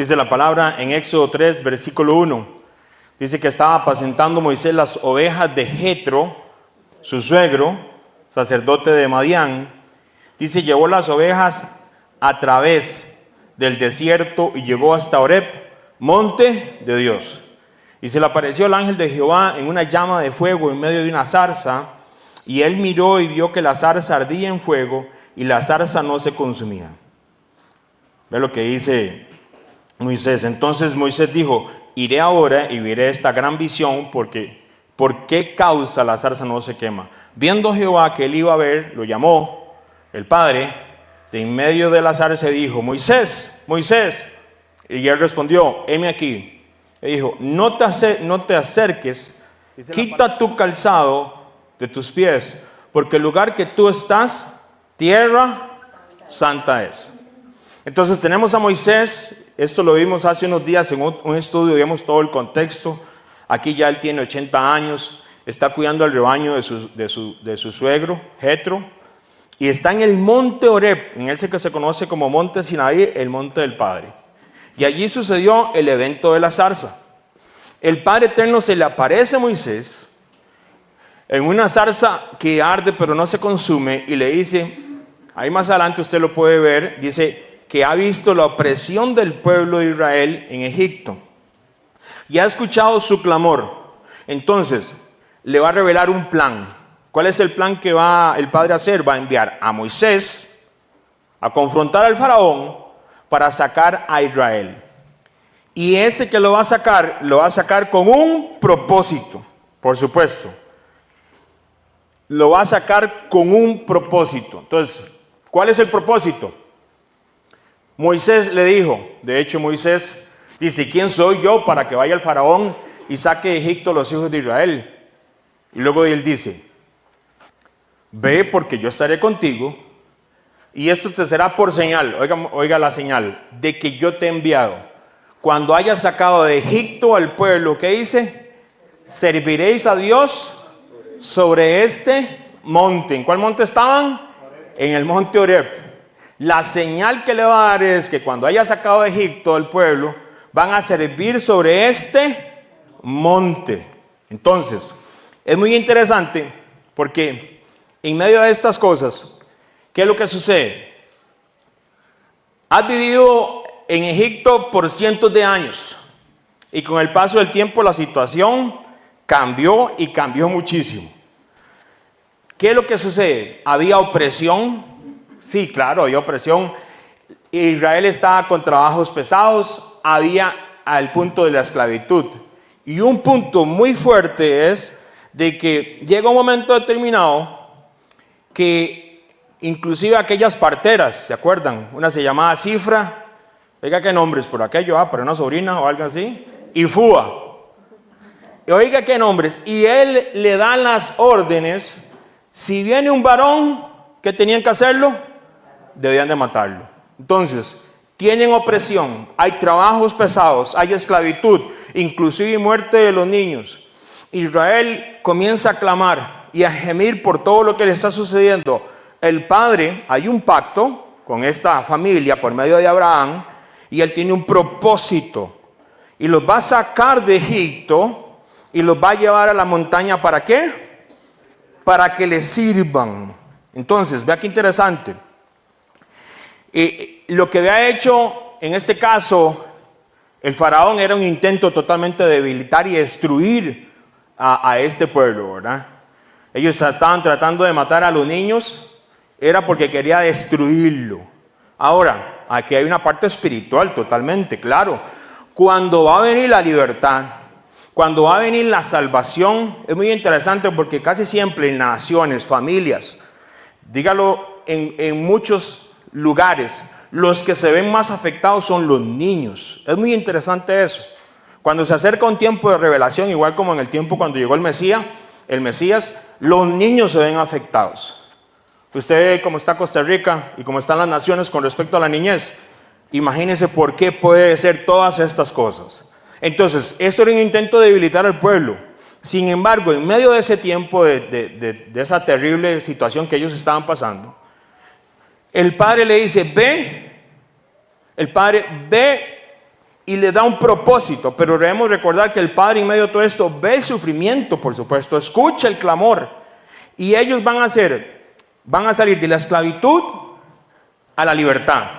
Dice la palabra en Éxodo 3, versículo 1. Dice que estaba apacentando Moisés las ovejas de Jetro, su suegro, sacerdote de Madián. Dice, llevó las ovejas a través del desierto y llegó hasta Horeb, monte de Dios. Y se le apareció el ángel de Jehová en una llama de fuego en medio de una zarza. Y él miró y vio que la zarza ardía en fuego y la zarza no se consumía. Ve lo que dice Moisés. Entonces Moisés dijo, iré ahora y veré esta gran visión, porque ¿por qué causa la zarza no se quema? Viendo Jehová que él iba a ver, lo llamó el Padre de en medio de la zarza y dijo, Moisés, Moisés. Y él respondió, heme aquí. Y dijo, no te acerques, quita tu calzado de tus pies, porque el lugar que tú estás, tierra santa es. Entonces tenemos a Moisés, esto lo vimos hace unos días en un estudio, vimos todo el contexto. Aquí ya él tiene 80 años, está cuidando el rebaño de su suegro, Jetro, y está en el monte Horeb, en ese que se conoce como monte Sinaí, el monte del Padre. Y allí sucedió el evento de la zarza. El Padre Eterno se le aparece a Moisés en una zarza que arde pero no se consume y le dice, ahí más adelante usted lo puede ver, dice que ha visto la opresión del pueblo de Israel en Egipto y ha escuchado su clamor. Entonces le va a revelar un plan. ¿Cuál es el plan que va el Padre a hacer? Va a enviar a Moisés a confrontar al faraón para sacar a Israel. Y ese que lo va a sacar con un propósito, por supuesto. Lo va a sacar con un propósito. Entonces, ¿cuál es el propósito? Moisés le dijo, de hecho Moisés dice, ¿quién soy yo para que vaya el faraón y saque de Egipto a los hijos de Israel? Y luego él dice, ve porque yo estaré contigo y esto te será por señal, oiga la señal, de que yo te he enviado. Cuando hayas sacado de Egipto al pueblo, ¿qué dice? Serviréis a Dios sobre este monte. ¿En cuál monte estaban? En el monte Horeb. La señal que le va a dar es que cuando haya sacado de Egipto al pueblo, van a servir sobre este monte. Entonces, es muy interesante porque en medio de estas cosas, ¿qué es lo que sucede? Has vivido en Egipto por cientos de años y con el paso del tiempo la situación cambió y cambió muchísimo. ¿Qué es lo que sucede? ¿Había opresión? Sí, claro, había opresión. Israel estaba con trabajos pesados, había al punto de la esclavitud. Y un punto muy fuerte es de que llega un momento determinado que inclusive aquellas parteras, ¿se acuerdan? Una se llamaba Cifra, oiga qué nombres por aquello, para una sobrina o algo así, y Fúa. Oiga qué nombres, y él le da las órdenes, si viene un varón, ¿qué tenían que hacerlo? Debían de matarlo. Entonces, tienen opresión, hay trabajos pesados, hay esclavitud, inclusive muerte de los niños. Israel comienza a clamar y a gemir por todo lo que le está sucediendo. El padre, hay un pacto con esta familia por medio de Abraham, y él tiene un propósito, y los va a sacar de Egipto, y los va a llevar a la montaña, ¿para qué? Para que le sirvan. Entonces, vea qué interesante. Lo que había hecho en este caso el faraón era un intento totalmente de debilitar y destruir a este pueblo, ¿verdad? Ellos estaban tratando de matar a los niños, era porque quería destruirlo. Ahora, aquí hay una parte espiritual totalmente, claro. Cuando va a venir la libertad, cuando va a venir la salvación, es muy interesante porque casi siempre en naciones, familias, dígalo en muchos lugares, los que se ven más afectados son los niños. Es muy interesante eso. Cuando se acerca un tiempo de revelación, igual como en el tiempo cuando llegó el Mesías, los niños se ven afectados. Usted ve cómo está Costa Rica y cómo están las naciones con respecto a la niñez. Imagínese por qué puede ser todas estas cosas. Entonces, esto era un intento de debilitar al pueblo. Sin embargo, en medio de ese tiempo, de esa terrible situación que ellos estaban pasando, el padre le dice, ve, el padre ve y le da un propósito, pero debemos recordar que el Padre en medio de todo esto ve el sufrimiento, por supuesto, escucha el clamor, y ellos van a salir de la esclavitud a la libertad.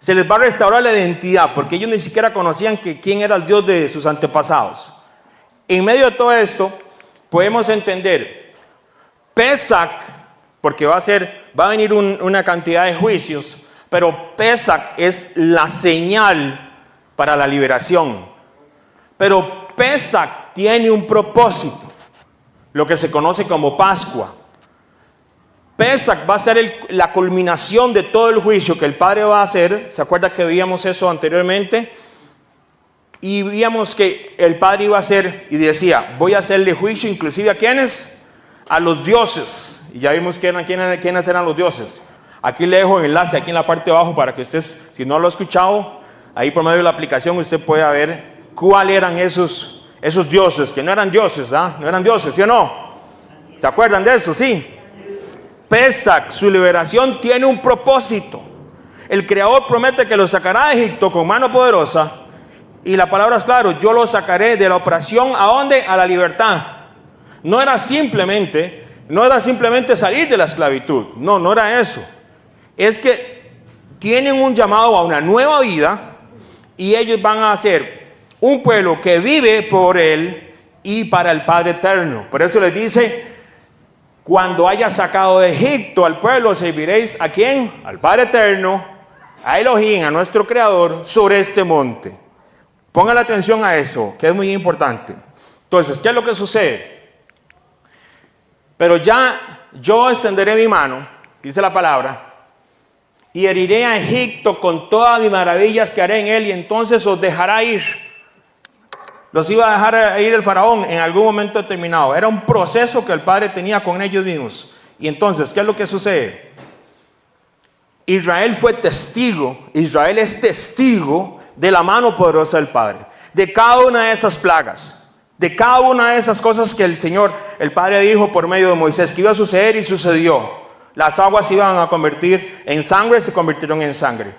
Se les va a restaurar la identidad, porque ellos ni siquiera conocían quién era el Dios de sus antepasados. En medio de todo esto, podemos entender Pesach, porque va a venir una cantidad de juicios, pero Pesach es la señal para la liberación. Pero Pesach tiene un propósito, lo que se conoce como Pascua. Pesach va a ser la culminación de todo el juicio que el Padre va a hacer. ¿Se acuerda que veíamos eso anteriormente? Y veíamos que el Padre iba a hacer y decía, voy a hacerle juicio inclusive ¿a quiénes? A los dioses. Y ya vimos quiénes eran los dioses. Aquí le dejo el enlace aquí en la parte de abajo para que usted, si no lo ha escuchado, ahí por medio de la aplicación usted pueda ver cuáles eran esos dioses, que no eran dioses, ¿ah? No eran dioses, ¿sí o no? ¿Se acuerdan de eso? Sí. Pesach, su liberación tiene un propósito. El Creador promete que lo sacará de Egipto con mano poderosa. Y la palabra es claro, yo lo sacaré de la opresión, ¿a dónde? A la libertad. No era simplemente salir de la esclavitud. No era eso. Es que tienen un llamado a una nueva vida y ellos van a ser un pueblo que vive por Él y para el Padre eterno. Por eso les dice, cuando haya sacado de Egipto al pueblo, serviréis ¿a quién? Al Padre eterno, a Elohim, a nuestro Creador, sobre este monte. Pongan la atención a eso, que es muy importante. Entonces, ¿qué es lo que sucede? Pero ya yo extenderé mi mano, dice la palabra, y heriré a Egipto con todas mis maravillas que haré en él, y entonces os dejará ir. Los iba a dejar ir el faraón en algún momento determinado. Era un proceso que el Padre tenía con ellos mismos. Y entonces, ¿qué es lo que sucede? Israel es testigo de la mano poderosa del Padre, de cada una de esas plagas, de cada una de esas cosas que el Padre dijo por medio de Moisés que iba a suceder y sucedió. Las aguas se iban a convertir en sangre, se convirtieron en sangre.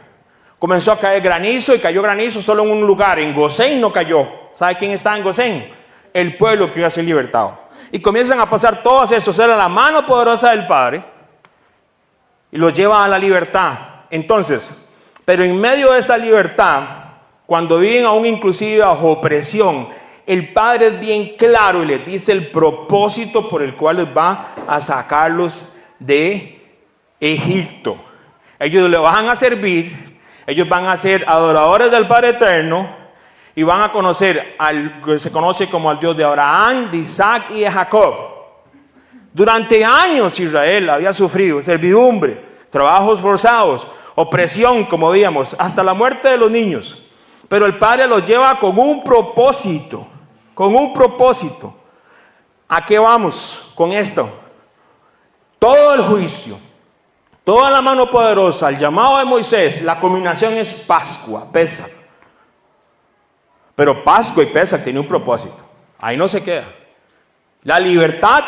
Comenzó a caer granizo y cayó granizo solo en un lugar, en Gosén no cayó. ¿Sabe quién está en Gosén? El pueblo que iba a ser libertado. Y comienzan a pasar todos estos, era la mano poderosa del Padre y los lleva a la libertad. Entonces, pero en medio de esa libertad, cuando viven aún inclusive bajo opresión, el Padre es bien claro y les dice el propósito por el cual les va a sacarlos de Egipto. Ellos le van a servir, ellos van a ser adoradores del Padre eterno y van a conocer al que se conoce como al Dios de Abraham, de Isaac y de Jacob. Durante años Israel había sufrido servidumbre, trabajos forzados, opresión, como veíamos, hasta la muerte de los niños. Pero el Padre los lleva con un propósito, ¿A qué vamos con esto? Todo el juicio, toda la mano poderosa, el llamado de Moisés, la culminación es Pascua, Pesach. Pero Pascua y Pesach tienen un propósito. Ahí no se queda. La libertad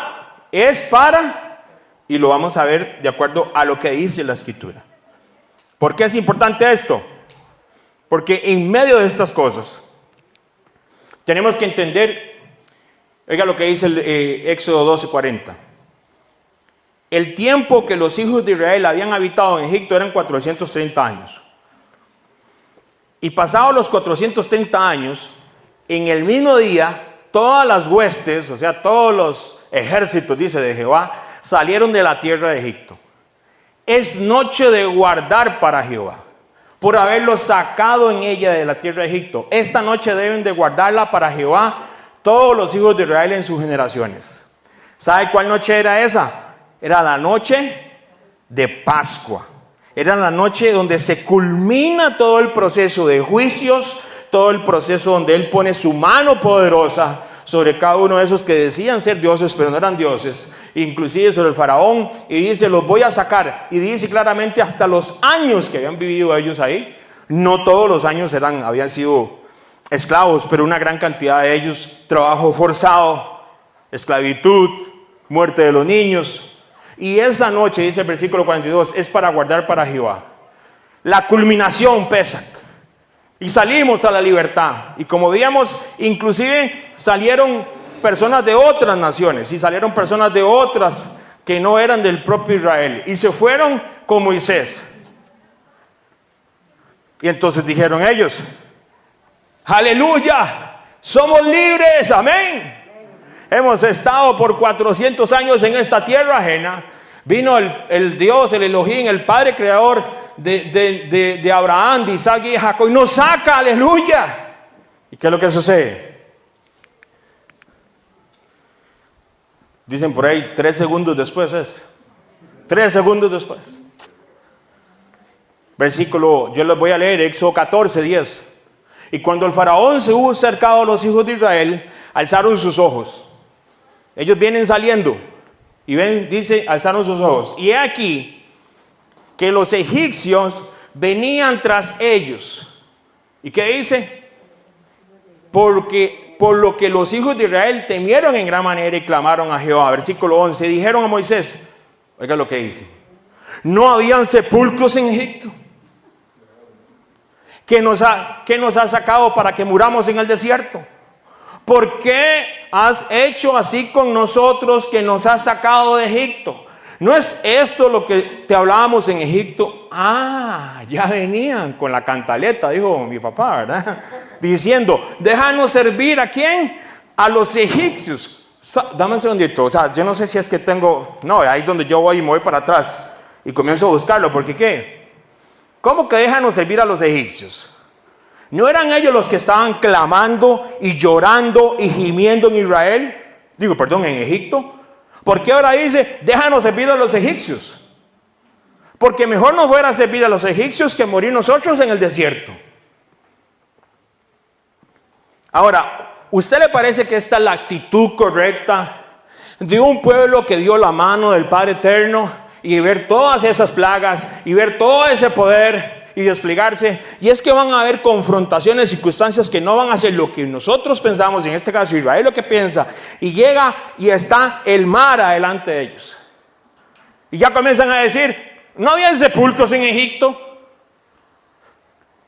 es y lo vamos a ver de acuerdo a lo que dice la Escritura. ¿Por qué es importante esto? Porque en medio de estas cosas tenemos que entender, oiga lo que dice el Éxodo 12:40. El tiempo que los hijos de Israel habían habitado en Egipto eran 430 años. Y pasados los 430 años, en el mismo día, todas las huestes, o sea, todos los ejércitos, dice, de Jehová, salieron de la tierra de Egipto. Es noche de guardar para Jehová, por haberlos sacado en ella de la tierra de Egipto. Esta noche deben de guardarla para Jehová todos los hijos de Israel en sus generaciones. ¿Sabe cuál noche era esa? Era la noche de Pascua. Era la noche donde se culmina todo el proceso de juicios, todo el proceso donde Él pone su mano poderosa sobre cada uno de esos que decían ser dioses, pero no eran dioses, inclusive sobre el faraón, y dice, los voy a sacar, y dice claramente hasta los años que habían vivido ellos ahí. No todos los años habían sido esclavos, pero una gran cantidad de ellos, trabajo forzado, esclavitud, muerte de los niños. Y esa noche, dice el versículo 42, es para guardar para Jehová. La culminación, Pesach. Y salimos a la libertad. Y como veíamos, inclusive salieron personas de otras naciones y salieron personas de otras que no eran del propio Israel. Y se fueron con Moisés. Y entonces dijeron ellos, aleluya, somos libres, amén. Hemos estado por 400 años en esta tierra ajena. Vino el Dios, el Elohim, el Padre Creador de Abraham, de Isaac y de Jacob, y nos saca, aleluya. ¿Y qué es lo que sucede? Dicen por ahí, 3 segundos después es. 3 segundos después. Versículo, yo les voy a leer, Éxodo 14, 10. Y cuando el faraón se hubo acercado a los hijos de Israel, alzaron sus ojos. Ellos vienen saliendo. Y ven, dice, alzaron sus ojos. Y he aquí que los egipcios venían tras ellos. ¿Y qué dice? Por lo que los hijos de Israel temieron en gran manera y clamaron a Jehová. Versículo 11. Dijeron a Moisés, oiga lo que dice. ¿No habían sepulcros en Egipto? ¿Que nos ha sacado para que muramos en el desierto? ¿Por qué has hecho así con nosotros que nos has sacado de Egipto? ¿No es esto lo que te hablábamos en Egipto? Ah, ya venían con la cantaleta, dijo mi papá, ¿verdad? Diciendo, déjanos servir ¿a quién? A los egipcios. Dame un segundito, o sea, yo no sé si es que tengo... No, ahí es donde yo voy y me voy para atrás y comienzo a buscarlo, porque ¿qué? ¿Cómo que déjanos servir a los egipcios? ¿No eran ellos los que estaban clamando y llorando y gimiendo en Israel? En Egipto. ¿Por qué ahora dice, déjanos servir a los egipcios? Porque mejor nos fuera a servir a los egipcios que morir nosotros en el desierto. Ahora, ¿usted le parece que esta es la actitud correcta de un pueblo que dio la mano del Padre Eterno y ver todas esas plagas y ver todo ese poder y desplegarse? Y es que van a haber confrontaciones, circunstancias que no van a ser lo que nosotros pensamos, en este caso Israel lo que piensa, y llega y está el mar adelante de ellos. Y ya comienzan a decir, ¿no había sepulcros en Egipto?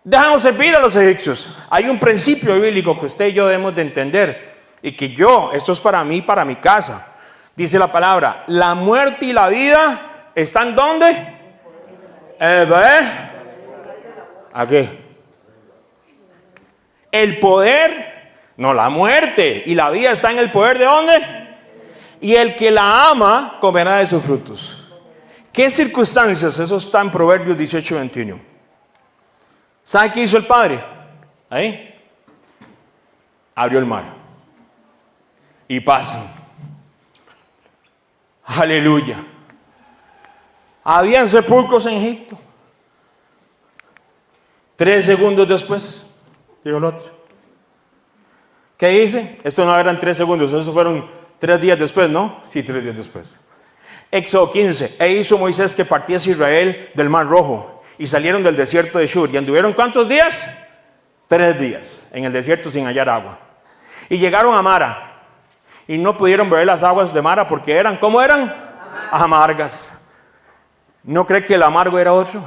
Déjanos servir a los egipcios. Hay un principio bíblico que usted y yo debemos de entender, y que esto es para mí, para mi casa. Dice la palabra, la muerte y la vida están ¿dónde? Aquí. El poder, no, la muerte y la vida está en el poder ¿de dónde? Y el que la ama comerá de sus frutos. ¿Qué circunstancias? Eso está en Proverbios 18, 21. ¿Sabe qué hizo el Padre? Ahí. Abrió el mar. Y pasan. Aleluya. Habían sepulcros en Egipto. 3 segundos después, dijo el otro. ¿Qué dice? Esto no eran 3 segundos, eso fueron 3 días después, ¿no? Sí, 3 días después. Éxodo 15. E hizo Moisés que partiese Israel del mar rojo y salieron del desierto de Shur. ¿Y anduvieron cuántos días? 3 días en el desierto sin hallar agua. Y llegaron a Mara y no pudieron beber las aguas de Mara porque eran, ¿cómo eran? Amargas. ¿No cree que el amargo era otro?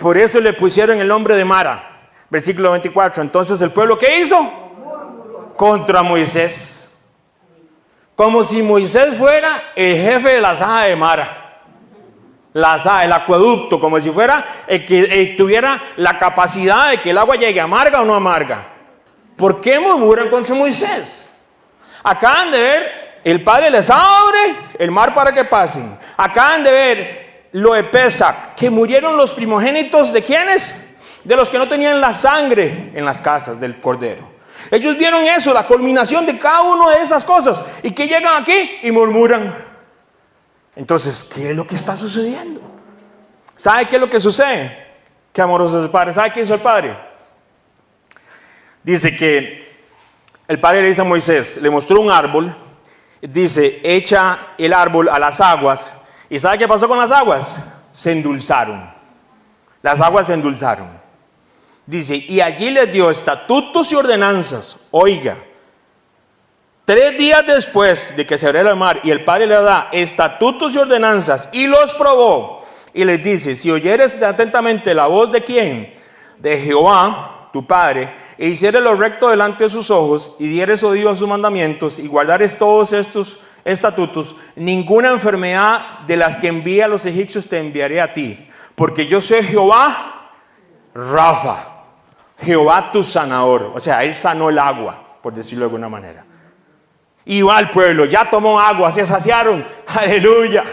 Por eso le pusieron el nombre de Mara. Versículo 24. Entonces el pueblo, ¿qué hizo? Contra Moisés. Como si Moisés fuera el jefe de la saja de Mara. La saja, el acueducto, como si fuera el que tuviera la capacidad de que el agua llegue amarga o no amarga. ¿Por qué murmuran contra Moisés? Acaban de ver, el Padre les abre el mar para que pasen. Acaban de ver lo de Pesach, que murieron los primogénitos ¿de quiénes? De los que no tenían la sangre en las casas del cordero. Ellos vieron eso, la culminación de cada una de esas cosas, y que llegan aquí y murmuran. Entonces, ¿qué es lo que está sucediendo? ¿Sabe qué es lo que sucede? Qué amoroso es el Padre. ¿Sabe qué hizo el Padre? Dice que el Padre le dice a Moisés, le mostró un árbol, dice, echa el árbol a las aguas. ¿Y sabe qué pasó con las aguas? Se endulzaron. Las aguas se endulzaron. Dice, y allí les dio estatutos y ordenanzas. Oiga, 3 días después de que se abriera el mar y el Padre le da estatutos y ordenanzas y los probó y les dice, si oyeres atentamente la voz de ¿quién? De Jehová, tu padre, e hicieres lo recto delante de sus ojos, y dieres oído a sus mandamientos, y guardares todos estos estatutos, ninguna enfermedad de las que envié a los egipcios te enviaré a ti, porque yo soy Jehová Rafa, Jehová tu sanador. O sea, él sanó el agua, por decirlo de alguna manera. Y va al pueblo, ya tomó agua, se saciaron, aleluya,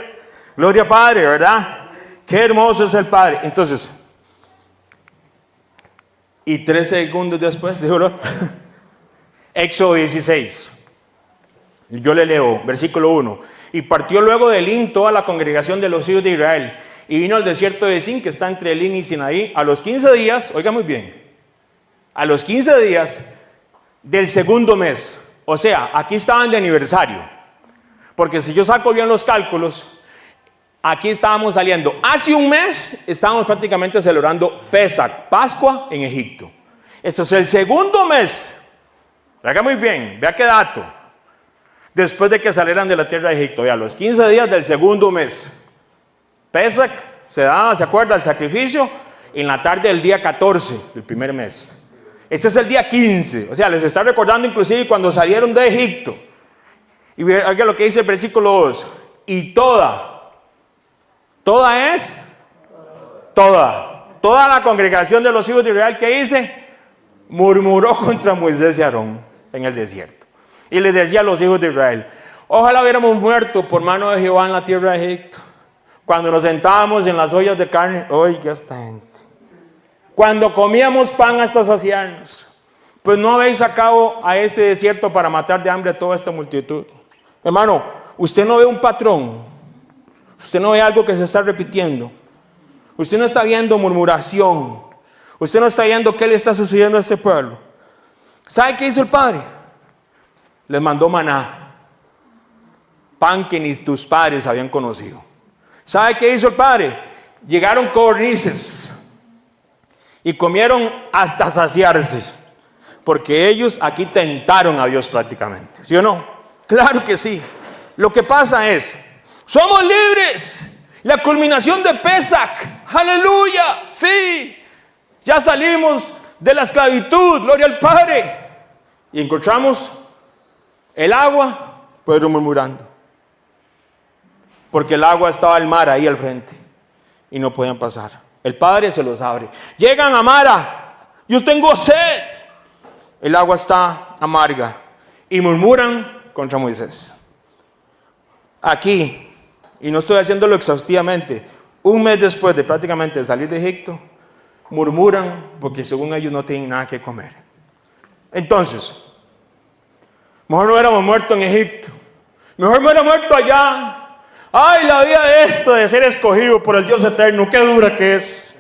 gloria al Padre, ¿verdad? Qué hermoso es el Padre. Entonces, y 3 segundos después, dijo el otro, Éxodo 16, yo le leo, versículo 1, y partió luego de Elim toda la congregación de los hijos de Israel, y vino al desierto de Sin, que está entre Elim y Sinaí, a los 15 días, oiga muy bien, a los 15 días del segundo mes. O sea, aquí estaban de aniversario, porque si yo saco bien los cálculos, aquí estábamos saliendo, hace un mes estábamos prácticamente celebrando Pesach, Pascua en Egipto. Esto es el segundo mes, vea muy bien, vea qué dato, después de que salieran de la tierra de Egipto, ya los 15 días del segundo mes. Pesach se daba, ¿se acuerda? El sacrificio en la tarde del día 14 del primer mes. Este es el día 15, o sea, les está recordando inclusive cuando salieron de Egipto. Y oiga lo que dice el versículo 2. Y toda la congregación de los hijos de Israel, que hice, murmuró contra Moisés y Aarón en el desierto. Y les decía a los hijos de Israel, ojalá hubiéramos muerto por mano de Jehová en la tierra de Egipto, cuando nos sentábamos en las ollas de carne. Oiga esta gente. Cuando comíamos pan hasta saciarnos, pues no habéis sacado a este desierto para matar de hambre a toda esta multitud. Hermano, usted no ve un patrón, usted no ve algo que se está repitiendo, usted no está viendo murmuración, usted no está viendo qué le está sucediendo a este pueblo. ¿Sabe qué hizo el Padre? Les mandó maná, pan que ni tus padres habían conocido. ¿Sabe qué hizo el Padre? Llegaron codornices y comieron hasta saciarse, porque ellos aquí tentaron a Dios prácticamente, ¿sí o no? Claro que sí. Lo que pasa es, somos libres, la culminación de Pesach, aleluya, sí, ya salimos de la esclavitud, gloria al Padre, y encontramos el agua, pero murmurando, porque el agua estaba al mar ahí al frente, y no podían pasar. El Padre se los abre. Llegan a Mara. Yo tengo sed. El agua está amarga. Y murmuran contra Moisés. Aquí, y no estoy haciéndolo exhaustivamente, un mes después de prácticamente salir de Egipto, murmuran porque según ellos no tienen nada que comer. Entonces, mejor no hubiéramos muerto en Egipto. Mejor me hubiera muerto allá. Ay, la vida de esto, de ser escogido por el Dios eterno, qué dura que es.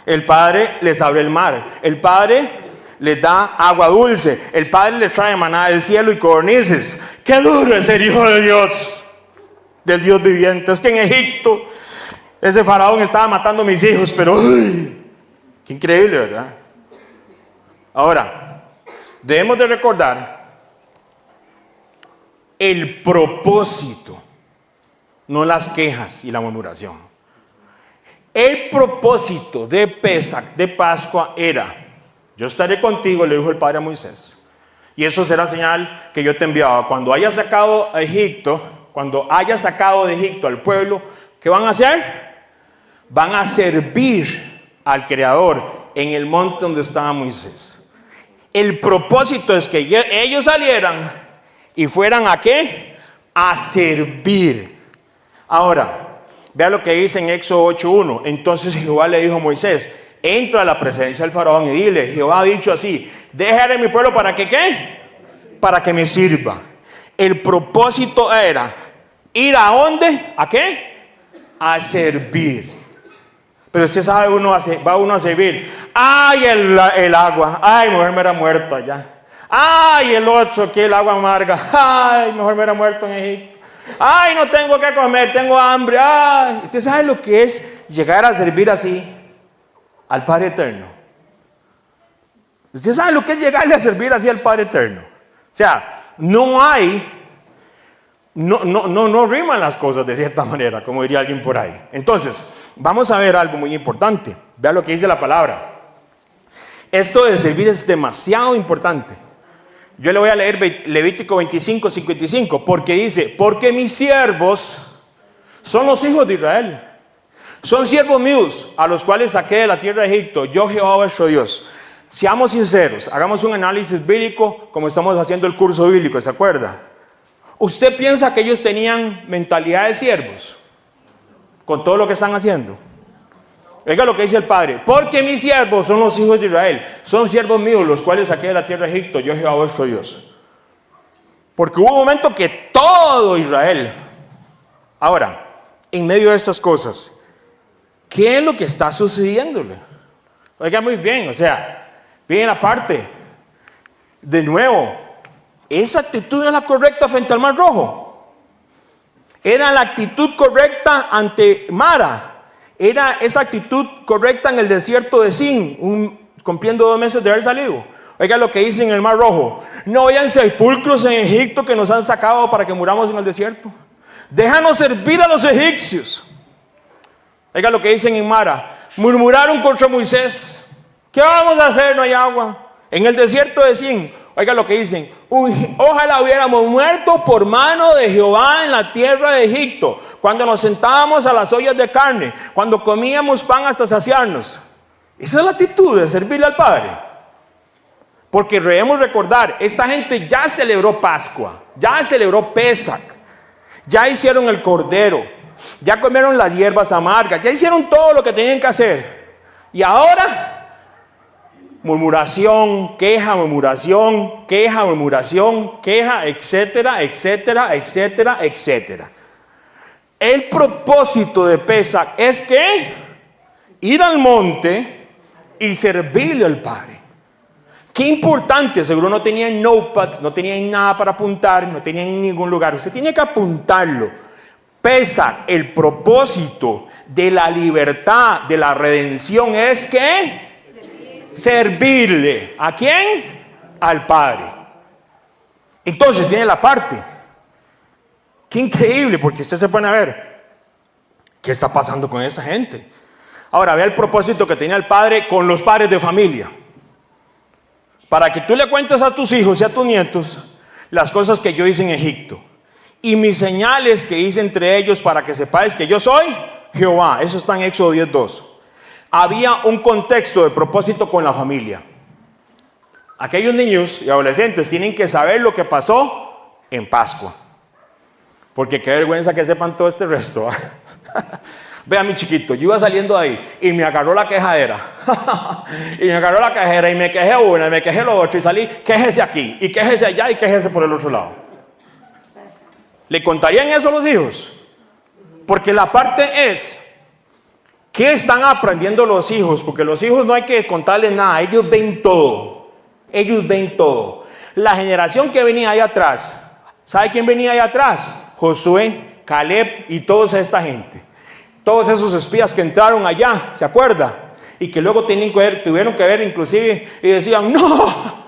El Padre les abre el mar. El Padre les da agua dulce. El Padre les trae maná del cielo y codornices. Qué duro es ser hijo de Dios, del Dios viviente. Es que en Egipto ese faraón estaba matando a mis hijos, pero uy, qué increíble, ¿verdad? Ahora, debemos de recordar el propósito, no las quejas y la murmuración. El propósito de Pesach, de Pascua, era: yo estaré contigo, le dijo el Padre a Moisés, y eso será señal que yo te enviaba. Cuando haya sacado a Egipto, cuando haya sacado de Egipto al pueblo, ¿qué van a hacer? Van a servir al Creador en el monte donde estaba Moisés. El propósito es que ellos salieran y fueran ¿a qué? A servir. Ahora, vea lo que dice en Éxodo 8:1. Entonces Jehová le dijo a Moisés: entra a la presencia del faraón y dile: Jehová ha dicho así, dejaré a mi pueblo para que ¿qué? Para que me sirva. El propósito era ir a ¿dónde? ¿A qué? A servir. Pero usted sabe, va uno a servir. Ay, el agua. Ay, mejor me era muerto allá. Ay, el otro, que el agua amarga. Ay, mejor me era muerto en Egipto. Ay, no tengo que comer, tengo hambre. Ay, ¿usted sabe lo que es llegar a servir así al Padre Eterno? ¿Usted sabe lo que es llegarle a servir así al Padre Eterno? O sea, no riman las cosas de cierta manera, como diría alguien por ahí. Entonces, vamos a ver algo muy importante. Vea lo que dice la palabra. Esto de servir es demasiado importante. Yo le voy a leer Levítico 25, 55, porque dice, porque mis siervos son los hijos de Israel. Son siervos míos, a los cuales saqué de la tierra de Egipto, yo Jehová vuestro Dios. Seamos sinceros, hagamos un análisis bíblico como estamos haciendo el curso bíblico, ¿se acuerda? ¿Usted piensa que ellos tenían mentalidad de siervos con todo lo que están haciendo? Oiga lo que dice el Padre, porque mis siervos son los hijos de Israel, son siervos míos, los cuales saqué de la tierra de Egipto, yo Jehová vuestro Dios. Porque hubo un momento que todo Israel. Ahora, en medio de estas cosas, ¿qué es lo que está sucediéndole? Oiga muy bien, o sea, bien la parte, de nuevo, esa actitud era la correcta frente al Mar Rojo. Era la actitud correcta ante Mara. Era esa actitud correcta en el desierto de Sin, cumpliendo 2 meses de haber salido. Oiga lo que dice en el Mar Rojo. No hayan sepulcros en Egipto que nos han sacado para que muramos en el desierto. Déjanos servir a los egipcios. Oiga lo que dicen en Mara. Murmuraron contra Moisés. ¿Qué vamos a hacer? No hay agua. En el desierto de Sin. Oiga lo que dicen. Ojalá hubiéramos muerto por mano de Jehová en la tierra de Egipto. Cuando nos sentábamos a las ollas de carne. Cuando comíamos pan hasta saciarnos. Esa es la actitud de servirle al Padre. Porque debemos recordar, esta gente ya celebró Pascua. Ya celebró Pesach. Ya hicieron el cordero. Ya comieron las hierbas amargas. Ya hicieron todo lo que tenían que hacer. Y ahora... murmuración, queja, murmuración, queja, murmuración, queja, etcétera, etcétera, etcétera, etcétera. El propósito de Pesach es que ir al monte y servirle al Padre. Qué importante, seguro no tenían notepads, no tenían nada para apuntar, no tenían en ningún lugar. Usted tiene que apuntarlo. Pesach, el propósito de la libertad, de la redención es que servirle. ¿A quién? Al Padre. Entonces viene la parte. Qué increíble, porque usted se pone a ver qué está pasando con esta gente. Ahora vea el propósito que tenía el Padre con los padres de familia. Para que tú le cuentes a tus hijos y a tus nietos las cosas que yo hice en Egipto y mis señales que hice entre ellos para que sepáis que yo soy Jehová. Eso está en Éxodo 10:2. Había un contexto de propósito con la familia. Aquellos niños y adolescentes tienen que saber lo que pasó en Pascua. Porque qué vergüenza que sepan todo este resto. Vea mi chiquito, yo iba saliendo de ahí y me agarró la quejadera. Y me agarró la quejera y me quejé una y me quejé lo otro y salí, quéjese aquí y quéjese allá y quéjese por el otro lado. ¿Le contarían eso a los hijos? Porque la parte es... ¿qué están aprendiendo los hijos? Porque los hijos no hay que contarles nada, ellos ven todo. Ellos ven todo. La generación que venía ahí atrás, ¿sabe quién venía ahí atrás? Josué, Caleb y toda esta gente. Todos esos espías que entraron allá, ¿se acuerda? Y que luego tuvieron que ver inclusive y decían, no,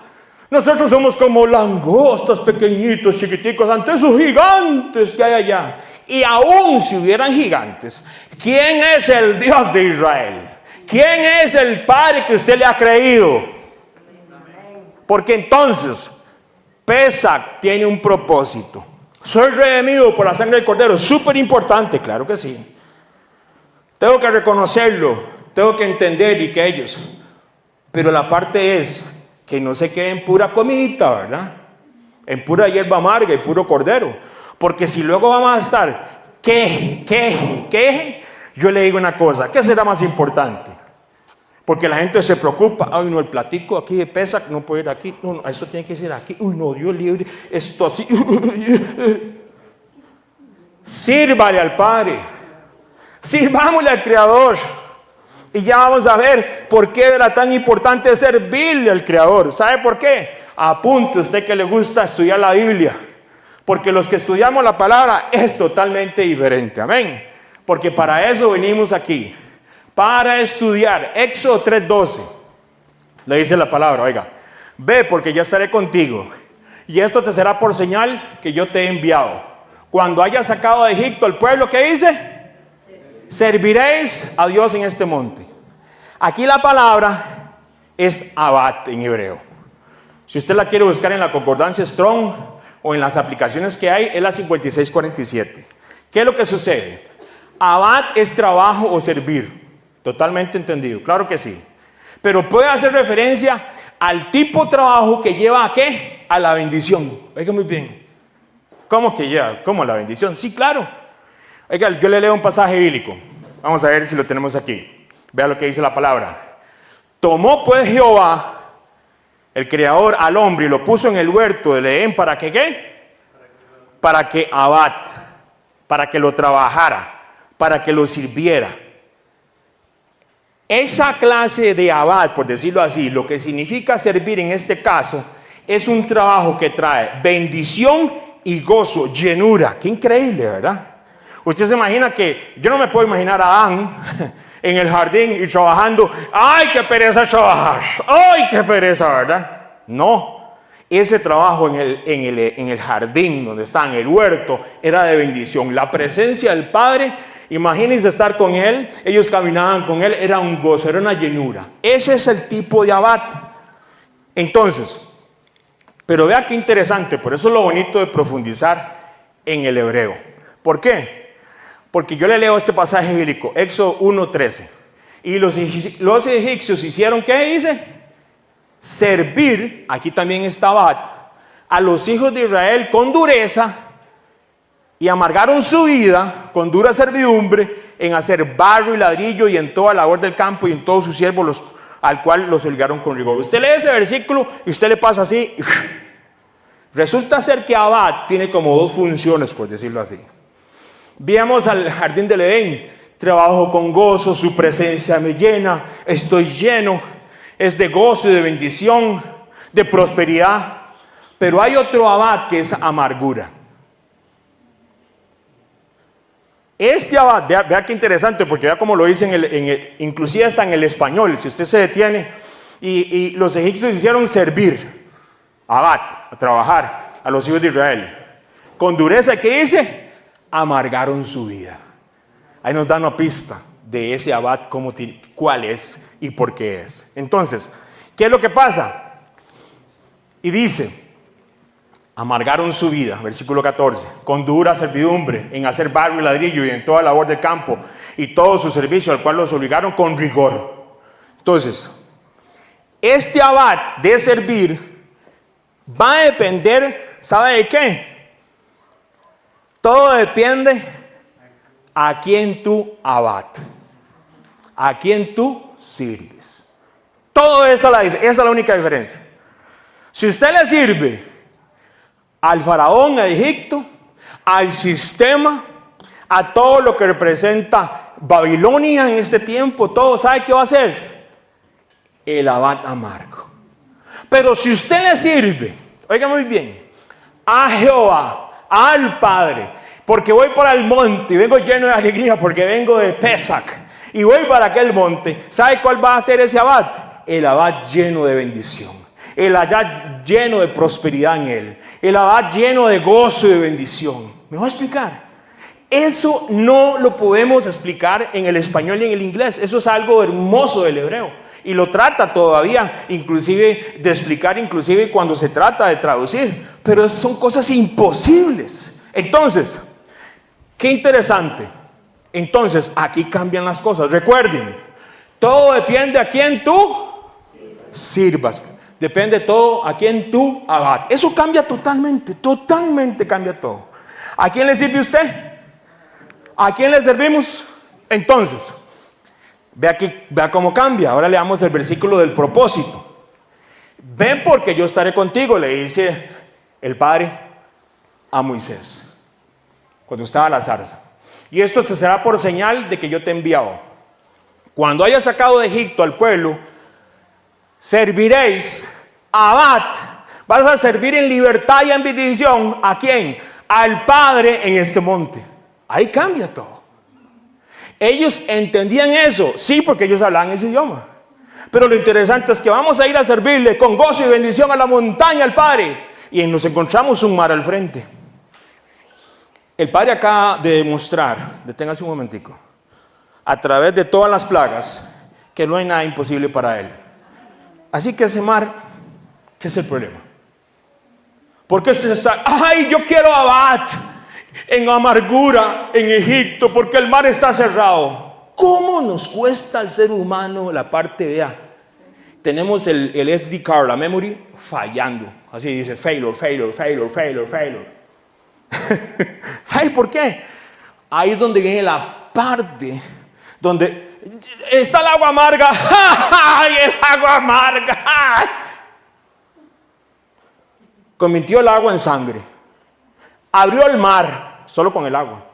nosotros somos como langostas pequeñitos, chiquiticos, ante esos gigantes que hay allá. Y aún si hubieran gigantes, ¿quién es el Dios de Israel? ¿Quién es el Padre que usted le ha creído? Porque entonces, Pesach tiene un propósito. Soy redimido por la sangre del Cordero. Súper importante, claro que sí. Tengo que reconocerlo, tengo que entender y que ellos. Pero la parte es que no se quede en pura comidita, ¿verdad? En pura hierba amarga y puro cordero. Porque si luego vamos a estar queje, yo le digo una cosa, ¿qué será más importante? Porque la gente se preocupa, ay no, el platico aquí de Pesach no puede ir aquí, no, esto tiene que ser aquí, uy no, Dios libre, esto así. Sírvale al Padre, sirvámosle al Creador. Y ya vamos a ver por qué era tan importante servirle al Creador. ¿Sabe por qué? Apunte usted que le gusta estudiar la Biblia. Porque los que estudiamos la palabra es totalmente diferente. Amén. Porque para eso venimos aquí. Para estudiar. Éxodo 3:12. Le dice la palabra, oiga. Ve porque ya estaré contigo. Y esto te será por señal que yo te he enviado. Cuando hayas sacado de Egipto al pueblo, ¿qué dice? Serviréis a Dios en este monte. Aquí la palabra es abad en hebreo. Si usted la quiere buscar en la concordancia Strong o en las aplicaciones que hay, es la 5647. ¿Qué es lo que sucede? Abad es trabajo o servir. Totalmente entendido, claro que sí. Pero puede hacer referencia al tipo de trabajo que lleva ¿a qué? A la bendición. Oiga muy bien. ¿Cómo que lleva? ¿Cómo la bendición? Sí, claro. Oiga, yo le leo un pasaje bíblico. Vamos a ver si lo tenemos aquí. Vea lo que dice la palabra. Tomó pues Jehová, el Creador, al hombre y lo puso en el huerto del Edén. ¿Para que qué? Para que abad, para que lo trabajara, para que lo sirviera. Esa clase de abad, por decirlo así, lo que significa servir en este caso, es un trabajo que trae bendición y gozo, llenura. Qué increíble, ¿verdad? Usted se imagina que, yo no me puedo imaginar a Adán en el jardín y trabajando. ¡Ay, qué pereza trabajar! ¡Ay, qué pereza!, ¿verdad? No. Ese trabajo en el jardín donde está, en el huerto, era de bendición. La presencia del Padre, imagínense estar con Él, ellos caminaban con Él, era un gozo, era una llenura. Ese es el tipo de abad. Entonces, pero vea qué interesante, por eso es lo bonito de profundizar en el hebreo. ¿Por qué? Porque yo le leo este pasaje bíblico, Éxodo 1:13. Y los egipcios hicieron, ¿qué dice? Servir, aquí también está abad, a los hijos de Israel con dureza, y amargaron su vida con dura servidumbre en hacer barro y ladrillo y en toda labor del campo y en todos sus siervos, al cual los obligaron con rigor. Usted lee ese versículo y usted le pasa así. Resulta ser que abad tiene como dos funciones, por decirlo así. Veamos al jardín del Edén. Trabajo con gozo, su presencia me llena, estoy lleno, es de gozo y de bendición, de prosperidad. Pero hay otro abad que es amargura. Este abad, vea qué interesante, porque vea cómo lo dice inclusive hasta en el español, si usted se detiene, y los egipcios hicieron servir, abad, a trabajar, a los hijos de Israel. Con dureza, ¿qué dice? Amargaron su vida. Ahí nos da una pista de ese abad, cuál es y por qué es. Entonces, ¿qué es lo que pasa? Y dice, amargaron su vida, versículo 14, con dura servidumbre en hacer barro y ladrillo y en toda labor del campo y todo su servicio, al cual los obligaron con rigor. Entonces, este abad de servir va a depender, ¿sabe de qué? Todo depende a quién tú abad, a quién tú sirves. Todo eso esa es la única diferencia. Si usted le sirve al faraón de Egipto, al sistema, a todo lo que representa Babilonia en este tiempo, todo, ¿sabe qué va a hacer? El abad amargo. Pero si usted le sirve, oiga muy bien, a Jehová, al Padre, porque voy para el monte y vengo lleno de alegría porque vengo de Pesach y voy para aquel monte, ¿sabe cuál va a ser ese abad? El abad lleno de bendición. El abad lleno de prosperidad en él. El abad lleno de gozo y de bendición. ¿Me voy a explicar? Eso no lo podemos explicar en el español y en el inglés. Eso es algo hermoso del hebreo. Y lo trata todavía, inclusive, de explicar, inclusive cuando se trata de traducir. Pero son cosas imposibles. Entonces, qué interesante. Entonces, aquí cambian las cosas. Recuerden, todo depende a quién tú sirvas. Depende todo a quién tú abad. Eso cambia totalmente, totalmente cambia todo. ¿A quién le sirve usted? ¿A quién le servimos? Entonces, vea cómo cambia. Ahora leamos el versículo del propósito. Ven porque yo estaré contigo, le dice el Padre a Moisés cuando estaba la zarza. Y esto te será por señal de que yo te he enviado. Cuando hayas sacado de Egipto al pueblo, serviréis abad. Vas a servir en libertad y en bendición. ¿A quién? Al Padre en este monte. Ahí cambia todo. Ellos entendían eso, sí, porque ellos hablaban ese idioma. Pero lo interesante es que vamos a ir a servirle con gozo y bendición a la montaña al Padre. Y nos encontramos un mar al frente. El Padre acaba de demostrar, deténgase un momentico, a través de todas las plagas, que no hay nada imposible para Él. Así que ese mar, ¿qué es el problema? ¿Por qué usted está, ay, yo quiero Abad en amargura en Egipto porque el mar está cerrado? ¿Cómo nos cuesta al ser humano la parte de A? Tenemos el SD card, la memory, fallando. Así dice, failure. ¿Sabe por qué? Ahí es donde viene la parte donde está el agua amarga. ¡Ay, el agua amarga! Convirtió el agua en sangre. Abrió el mar, solo con el agua.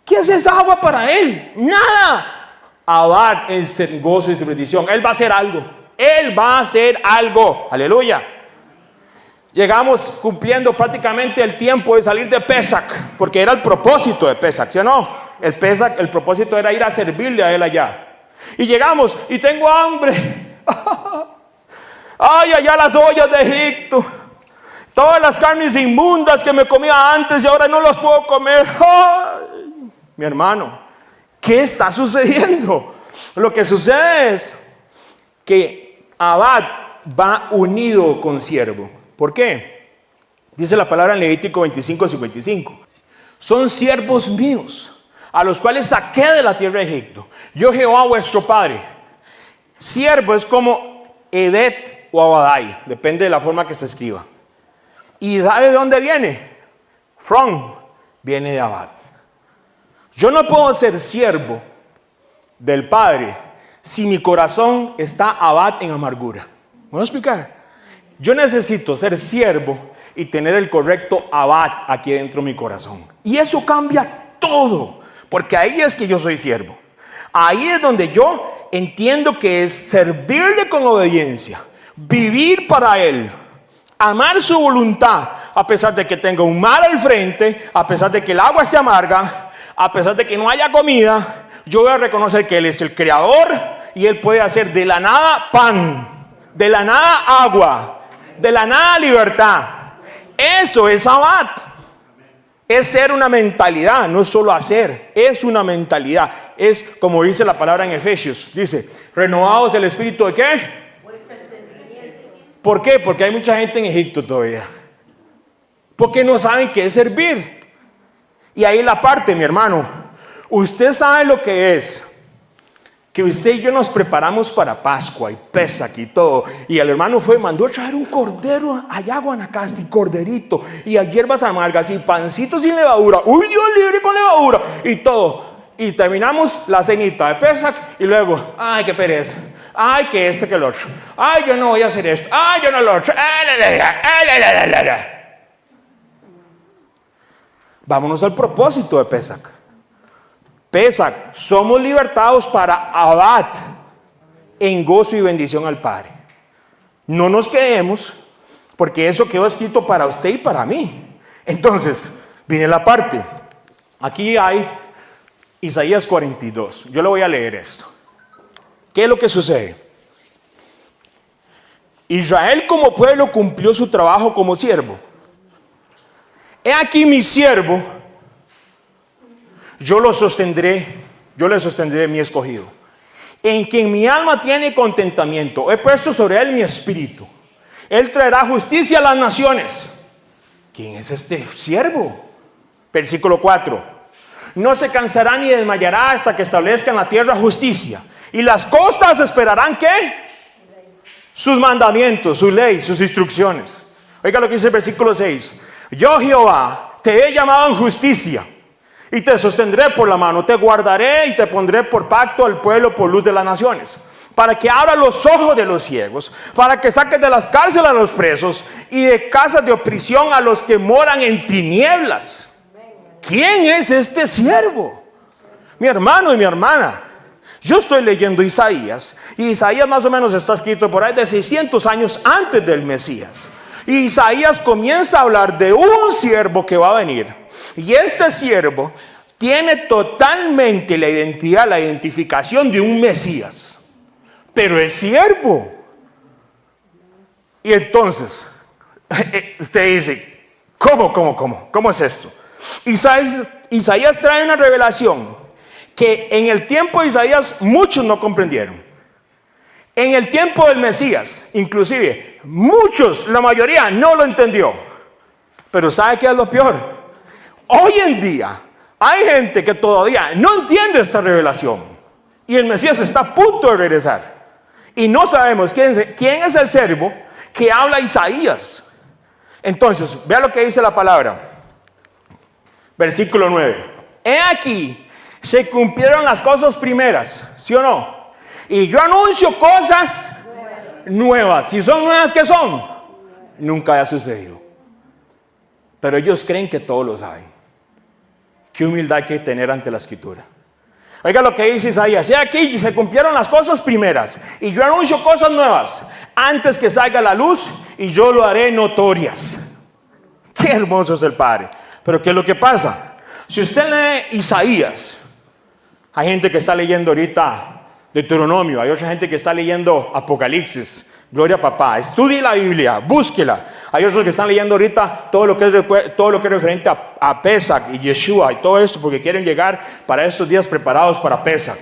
¿Qué es esa agua para él? Nada. Abad es gozo y su bendición. Él va a hacer algo. Él va a hacer algo. Aleluya. Llegamos cumpliendo prácticamente el tiempo de salir de Pesach, porque era el propósito de Pesach, ¿sí o no? El Pesach, el propósito era ir a servirle a él allá. Y llegamos y tengo hambre. Ay, allá las ollas de Egipto. Todas las carnes inmundas que me comía antes y ahora no las puedo comer. Ay, mi hermano, ¿qué está sucediendo? Lo que sucede es que Abad va unido con siervo. ¿Por qué? Dice la palabra en Levítico 25:55. Son siervos míos, a los cuales saqué de la tierra de Egipto. Yo Jehová vuestro Padre. Siervo es como Edet o Abadai, depende de la forma que se escriba. ¿Y sabe de dónde viene? From, viene de Abad. Yo no puedo ser siervo del Padre si mi corazón está Abad en amargura. ¿Me voy a explicar? Yo necesito ser siervo y tener el correcto Abad aquí dentro de mi corazón. Y eso cambia todo, porque ahí es que yo soy siervo. Ahí es donde yo entiendo que es servirle con obediencia, vivir para Él, amar su voluntad, a pesar de que tenga un mar al frente, a pesar de que el agua se amarga, a pesar de que no haya comida. Yo voy a reconocer que Él es el creador y Él puede hacer de la nada pan, de la nada agua, de la nada libertad. Eso es Abad. Es ser una mentalidad, no es solo hacer, es una mentalidad. Es como dice la palabra en Efesios, dice, renovados el espíritu de ¿qué? ¿Por qué? Porque hay mucha gente en Egipto todavía. Porque no saben qué es servir. Y ahí la parte, mi hermano. Usted sabe lo que es. Que usted y yo nos preparamos para Pascua y Pesach y todo. Y el hermano mandó a traer un cordero allá a Guanacaste, corderito. Y a hierbas amargas y pancitos sin levadura. ¡Uy, Dios libre con levadura! Y todo. Y terminamos la cenita de Pesach y luego, ¡ay, qué pereza! ¡Ay, que que el otro! ¡Ay, yo no voy a hacer esto! ¡Ay, yo no lo otro! Vámonos al propósito de Pesach. Pesach, somos libertados para Abad en gozo y bendición al Padre. No nos quedemos, porque eso quedó escrito para usted y para mí. Entonces, viene la parte. Aquí hay Isaías 42. Yo le voy a leer esto. ¿Qué es lo que sucede? Israel como pueblo cumplió su trabajo como siervo. He aquí mi siervo, yo lo sostendré, yo le sostendré mi escogido, en quien mi alma tiene contentamiento. He puesto sobre él mi espíritu. Él traerá justicia a las naciones. ¿Quién es este siervo? Versículo 4. No se cansará ni desmayará hasta que establezca en la tierra justicia. Y las costas esperarán ¿qué? Sus mandamientos, su ley, sus instrucciones. Oiga lo que dice el versículo 6. Yo Jehová te he llamado en justicia y te sostendré por la mano, te guardaré y te pondré por pacto al pueblo, por luz de las naciones, para que abra los ojos de los ciegos, para que saques de las cárceles a los presos y de casas de opresión a los que moran en tinieblas. ¿Quién es este siervo? Mi hermano y mi hermana. Yo estoy leyendo Isaías, y Isaías más o menos está escrito por ahí de 600 años antes del Mesías. Y Isaías comienza a hablar de un siervo que va a venir. Y este siervo tiene totalmente la identidad, la identificación de un Mesías. Pero es siervo. Y entonces, usted dice, ¿Cómo es esto? Isaías trae una revelación que en el tiempo de Isaías muchos no comprendieron. En el tiempo del Mesías, inclusive, muchos, la mayoría, no lo entendió. Pero ¿sabe qué es lo peor? Hoy en día hay gente que todavía no entiende esta revelación. Y el Mesías está a punto de regresar. Y no sabemos quién es el siervo que habla Isaías. Entonces, vea lo que dice la palabra. Versículo 9. He aquí, se cumplieron las cosas primeras, ¿sí o no? Y yo anuncio cosas nuevas. Si son nuevas, ¿qué son? Nunca ha sucedido. Pero ellos creen que todo lo saben. Qué humildad hay que tener ante la Escritura. Oiga lo que dice Isaías. He aquí, se cumplieron las cosas primeras. Y yo anuncio cosas nuevas. Antes que salga la luz, y yo lo haré notorias. Qué hermoso es el Padre. Pero ¿qué es lo que pasa? Si usted lee Isaías, hay gente que está leyendo ahorita Deuteronomio, hay otra gente que está leyendo Apocalipsis. Gloria a papá, estudie la Biblia, búsquela. Hay otros que están leyendo ahorita todo lo que es referente a Pesach y Yeshua y todo esto porque quieren llegar para estos días preparados para Pesach.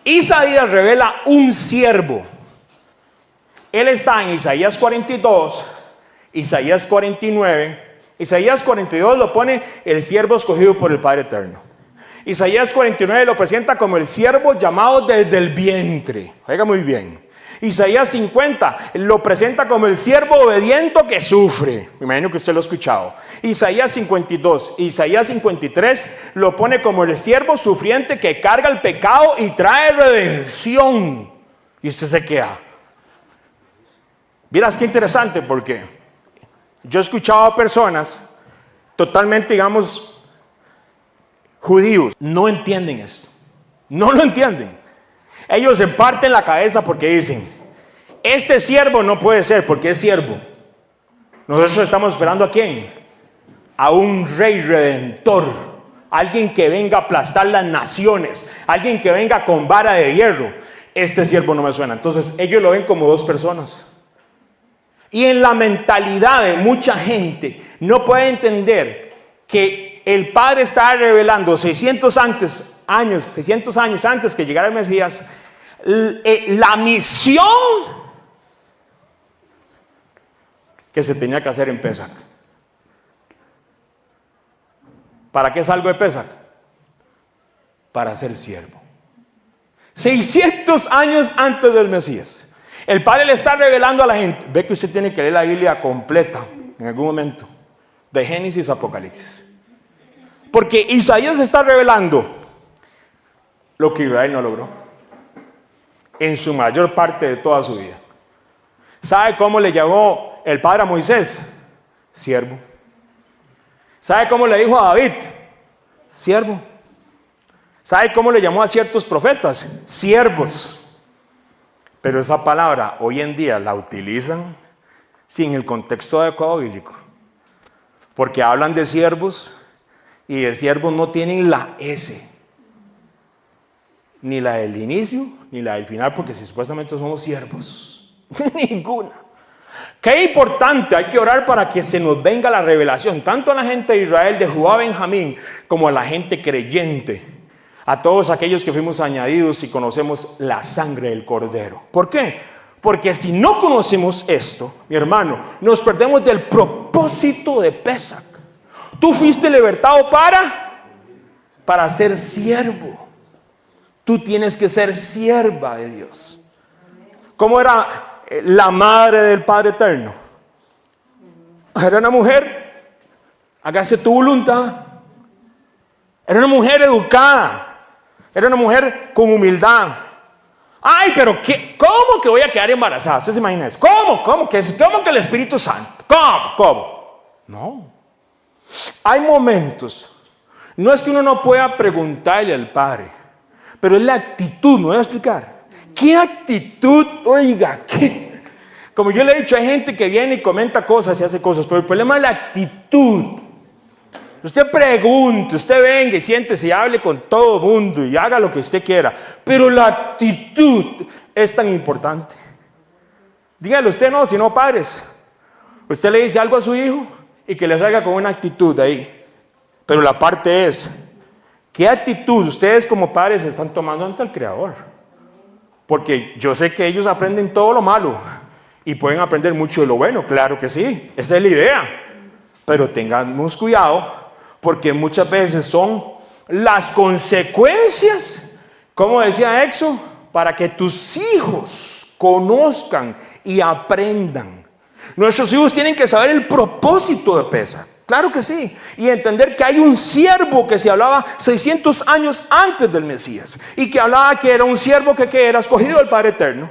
Isaías revela un siervo. Él está en Isaías 42, Isaías 49. Isaías 42 lo pone el siervo escogido por el Padre Eterno. Isaías 49 lo presenta como el siervo llamado desde el vientre. Oiga muy bien. Isaías 50 lo presenta como el siervo obediente que sufre. Me imagino que usted lo ha escuchado. Isaías 52, Isaías 53 lo pone como el siervo sufriente que carga el pecado y trae redención. Y usted se queda. Miras qué interesante, porque yo he escuchado a personas totalmente, digamos, judíos, no entienden esto. No lo entienden. Ellos se parten la cabeza porque dicen, este siervo no puede ser porque es siervo. Nosotros estamos esperando ¿a quién? A un rey redentor. Alguien que venga a aplastar las naciones. Alguien que venga con vara de hierro. Este siervo no me suena. Entonces ellos lo ven como dos personas. Y en la mentalidad de mucha gente no puede entender que el Padre está revelando 600 años antes que llegara el Mesías, la misión que se tenía que hacer en Pesach. ¿Para qué salgo de Pesach? Para ser siervo. 600 años antes del Mesías. El Padre le está revelando a la gente. Ve que usted tiene que leer la Biblia completa en algún momento. De Génesis a Apocalipsis. Porque Isaías está revelando lo que Israel no logró. En su mayor parte de toda su vida. ¿Sabe cómo le llamó el Padre a Moisés? Siervo. ¿Sabe cómo le dijo a David? Siervo. ¿Sabe cómo le llamó a ciertos profetas? Siervos. Pero esa palabra hoy en día la utilizan sin el contexto adecuado bíblico. Porque hablan de siervos y de siervos no tienen la S. Ni la del inicio, ni la del final, porque si supuestamente somos siervos. Ninguna. Qué importante, hay que orar para que se nos venga la revelación, tanto a la gente de Israel, de Judá, Benjamín, como a la gente creyente, a todos aquellos que fuimos añadidos y conocemos la sangre del Cordero. ¿Por qué? Porque si no conocemos esto, mi hermano, nos perdemos del propósito de Pesach. Tú fuiste libertado para ser siervo. Tú tienes que ser sierva de Dios. ¿Cómo era la madre del Padre Eterno? Era una mujer, hágase tu voluntad. Era una mujer educada. Era una mujer con humildad. Ay, pero ¿cómo que voy a quedar embarazada? ¿Usted se imagina eso? ¿Cómo que el Espíritu Santo? ¿Cómo? No. Hay momentos. No es que uno no pueda preguntarle al Padre, pero es la actitud. Me voy a explicar. ¿Qué actitud? Oiga, ¿qué? Como yo le he dicho, hay gente que viene y comenta cosas y hace cosas, pero el problema es la actitud. Usted pregunte, usted venga y siéntese y hable con todo el mundo y haga lo que usted quiera, pero la actitud es tan importante. Dígale usted no, si no, padres. Usted le dice algo a su hijo y que le salga con una actitud ahí. Pero la parte es, ¿qué actitud ustedes como padres están tomando ante el Creador? Porque yo sé que ellos aprenden todo lo malo y pueden aprender mucho de lo bueno, claro que sí, esa es la idea. Pero tengamos cuidado porque muchas veces son las consecuencias, como decía Éxodo, para que tus hijos conozcan y aprendan. Nuestros hijos tienen que saber el propósito de Pesaj. Claro que sí. Y entender que hay un siervo que se hablaba 600 años antes del Mesías. Y que hablaba que era un siervo que era escogido del Padre Eterno.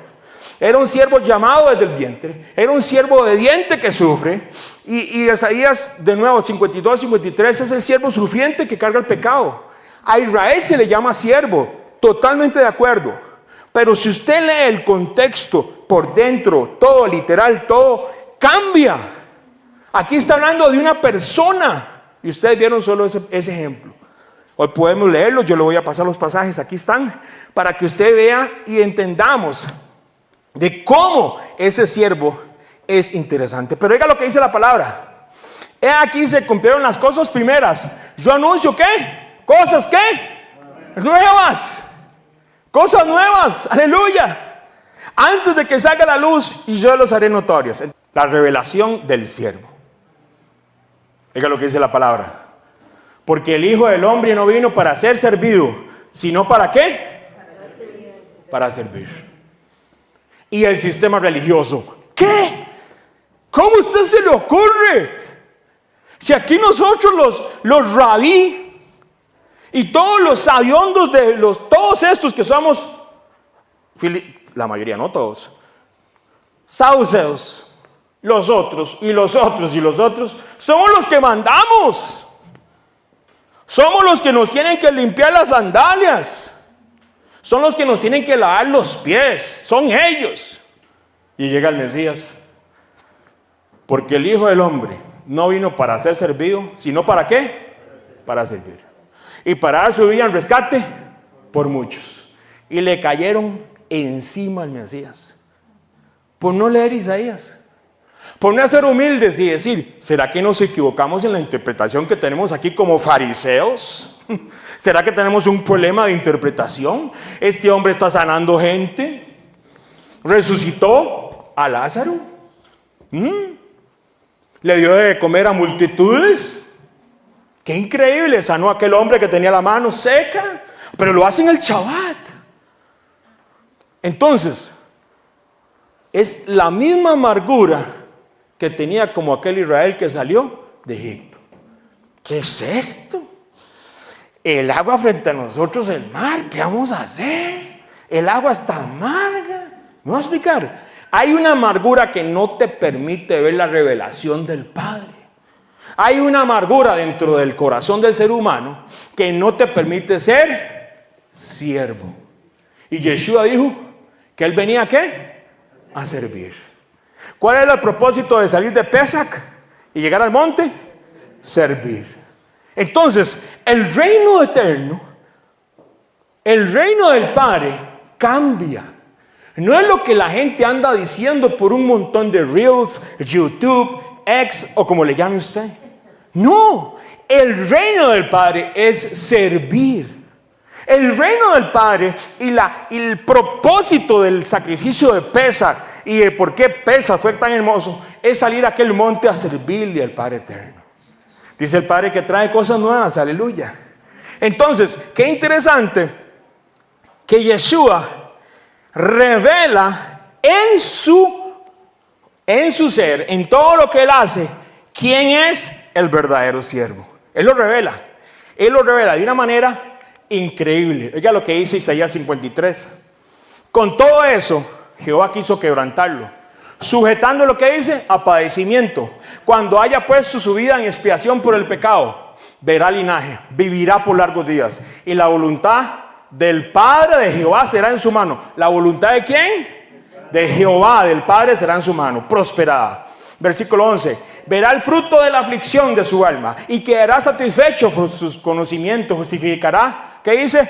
Era un siervo llamado desde el vientre. Era un siervo obediente que sufre. Y Isaías, de nuevo, 52, 53, es el siervo sufriente que carga el pecado. A Israel se le llama siervo. Totalmente de acuerdo. Pero si usted lee el contexto por dentro, todo literal, todo cambia. Aquí está hablando de una persona. Y ustedes vieron solo ese ejemplo. Hoy podemos leerlo, yo le voy a pasar los pasajes, aquí están, para que usted vea y entendamos de cómo ese siervo es interesante. Pero oiga lo que dice la palabra. He aquí se cumplieron las cosas primeras. Yo anuncio, ¿qué? ¿Cosas qué? Nuevas. Cosas nuevas, aleluya. Antes de que salga la luz y yo los haré notorios. La revelación del siervo. Oiga lo que dice la palabra. Porque el Hijo del Hombre no vino para ser servido, sino ¿para qué? Para servir. Y el sistema religioso, ¿qué? ¿Cómo a usted se le ocurre? Si aquí nosotros los rabí y todos los sabiondos de todos estos que somos, la mayoría, no todos, saduceos, los otros y los otros y los otros, somos los que mandamos. Somos los que nos tienen que limpiar las sandalias. Son los que nos tienen que lavar los pies. Son ellos. Y llega el Mesías. Porque el Hijo del Hombre no vino para ser servido, sino ¿para qué? Para servir. Y para dar su vida en rescate por muchos. Y le cayeron encima al Mesías. Por no leer Isaías. Por no ser humildes y decir, ¿será que nos equivocamos en la interpretación que tenemos aquí como fariseos? ¿Será que tenemos un problema de interpretación? Este hombre está sanando gente. Resucitó a Lázaro. Le dio de comer a multitudes. Qué increíble. Sanó a aquel hombre que tenía la mano seca. Pero lo hace en el Shabbat. Entonces, es la misma amargura que tenía como aquel Israel que salió de Egipto. ¿Qué es esto? El agua frente a nosotros, el mar, ¿qué vamos a hacer? El agua está amarga. ¿Me voy a explicar? Hay una amargura que no te permite ver la revelación del Padre. Hay una amargura dentro del corazón del ser humano que no te permite ser siervo. Y Yeshua dijo que él venía ¿a qué? A servir. ¿Cuál era el propósito de salir de Pesaj y llegar al monte? Servir. Entonces, el reino eterno, el reino del Padre cambia. No es lo que la gente anda diciendo por un montón de Reels, YouTube, X o como le llame usted. No, el reino del Padre es servir. El reino del Padre y el propósito del sacrificio de Pesaj y de por qué Pesaj fue tan hermoso es salir a aquel monte a servirle al Padre eterno. Dice el Padre que trae cosas nuevas, aleluya. Entonces, qué interesante que Yeshua revela en su ser, en todo lo que él hace, quién es el verdadero siervo. Él lo revela de una manera increíble. Oiga lo que dice Isaías 53. Con todo eso, Jehová quiso quebrantarlo, sujetando lo que dice a padecimiento. Cuando haya puesto su vida en expiación por el pecado, verá linaje, vivirá por largos días. Y la voluntad del Padre de Jehová será en su mano. ¿La voluntad de quién? De Jehová, del Padre, será en su mano, prosperada. Versículo 11. Verá el fruto de la aflicción de su alma y quedará satisfecho por sus conocimientos. Justificará, ¿qué dice?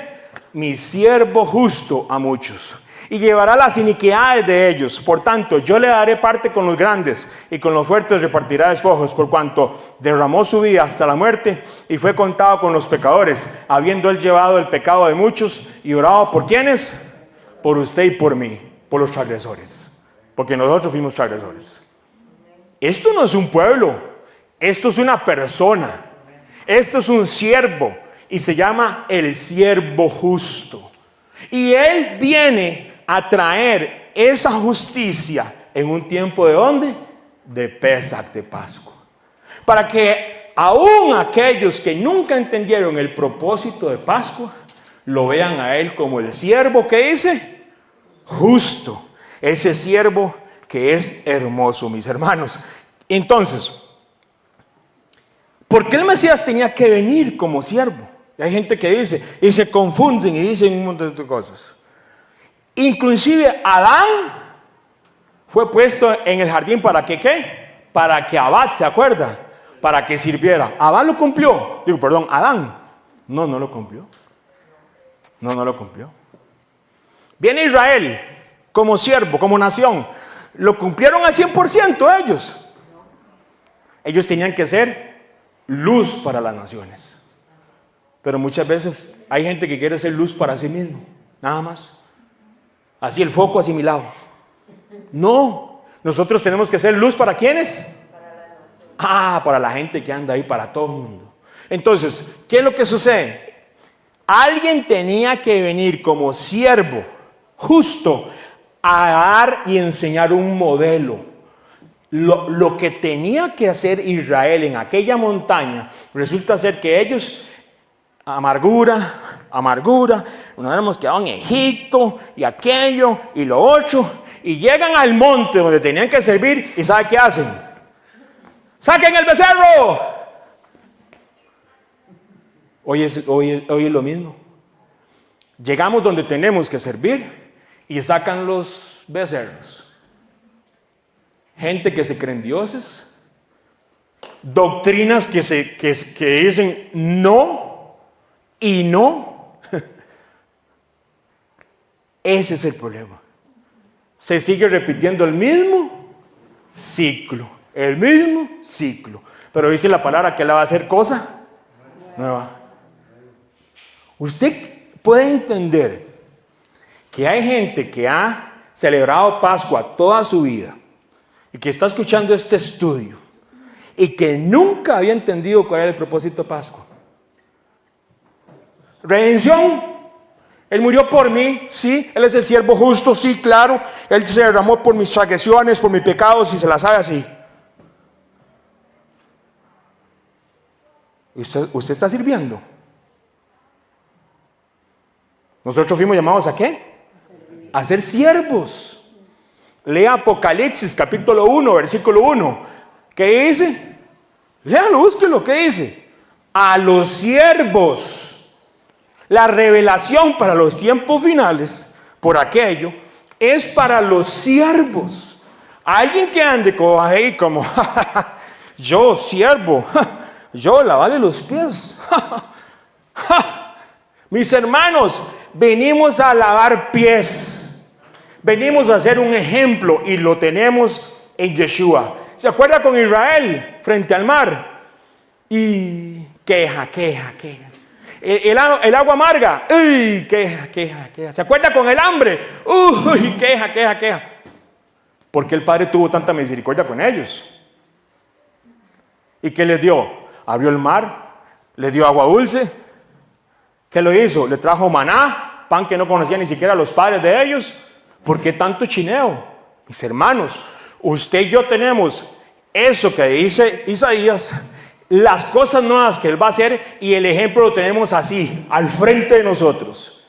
Mi siervo justo a muchos. Y llevará las iniquidades de ellos. Por tanto, yo le daré parte con los grandes y con los fuertes repartirá despojos, por cuanto derramó su vida hasta la muerte y fue contado con los pecadores, habiendo él llevado el pecado de muchos y orado por ¿quiénes? por usted y por mí, por los transgresores, porque nosotros fuimos transgresores. Esto no es un pueblo, esto es una persona, esto es un siervo y se llama el siervo justo. Y él viene a traer esa justicia en un tiempo ¿de dónde? De Pesaj, de Pascua. Para que aún aquellos que nunca entendieron el propósito de Pascua, lo vean a él como el siervo que dice, justo. Ese siervo que es hermoso, mis hermanos. Entonces, ¿por qué el Mesías tenía que venir como siervo? Y hay gente que dice, y se confunden y dicen un montón de cosas. Inclusive Adán fue puesto en el jardín para que ¿qué? Para que Abad, ¿se acuerda? Para que sirviera. ¿Abad lo cumplió? Adán. No lo cumplió. No lo cumplió. Viene Israel como siervo, como nación. ¿Lo cumplieron al 100% ellos? Ellos tenían que ser luz para las naciones. Pero muchas veces hay gente que quiere ser luz para sí mismo, nada más. Así el foco asimilado. No, nosotros tenemos que ser luz ¿para quiénes? Para la gente que anda ahí, para todo el mundo. Entonces, ¿qué es lo que sucede? Alguien tenía que venir como siervo justo a dar y enseñar un modelo. Lo que tenía que hacer Israel en aquella montaña, resulta ser que ellos, amargura, nos hemos quedado en Egipto y aquello y lo otro, y llegan al monte donde tenían que servir y ¿sabe qué hacen? ¡Saquen el becerro! Hoy es lo mismo. Llegamos donde tenemos que servir y sacan los becerros. Gente que se creen dioses, doctrinas que dicen no y no. Ese es el problema. Se sigue repitiendo el mismo ciclo. Pero dice la palabra que la va a hacer cosa nueva. Usted puede entender que hay gente que ha celebrado Pascua toda su vida y que está escuchando este estudio y que nunca había entendido cuál era el propósito de Pascua. Redención. Él murió por mí, sí. Él es el siervo justo, sí, claro. Él se derramó por mis transgresiones, por mis pecados, y se la sabe así. ¿Usted está sirviendo? Nosotros fuimos llamados ¿a qué? A ser siervos. Lea Apocalipsis capítulo 1, versículo 1. ¿Qué dice? Léalo, búsquelo. ¿Qué dice? A los siervos. La revelación para los tiempos finales, por aquello, es para los siervos. Alguien que ande ahí como, yo siervo, yo lavarle los pies. Mis hermanos, venimos a lavar pies. Venimos a ser un ejemplo y lo tenemos en Yeshua. ¿Se acuerda con Israel frente al mar? Y queja. El agua amarga, uy, queja. ¿Se acuerda con el hambre? Uy, queja. ¿Por qué el Padre tuvo tanta misericordia con ellos? ¿Y qué les dio? Abrió el mar, les dio agua dulce. ¿Qué lo hizo? Le trajo maná, pan que no conocían ni siquiera los padres de ellos. ¿Por qué tanto chineo? Mis hermanos, usted y yo tenemos eso que dice Isaías, las cosas nuevas que Él va a hacer, y el ejemplo lo tenemos así, al frente de nosotros,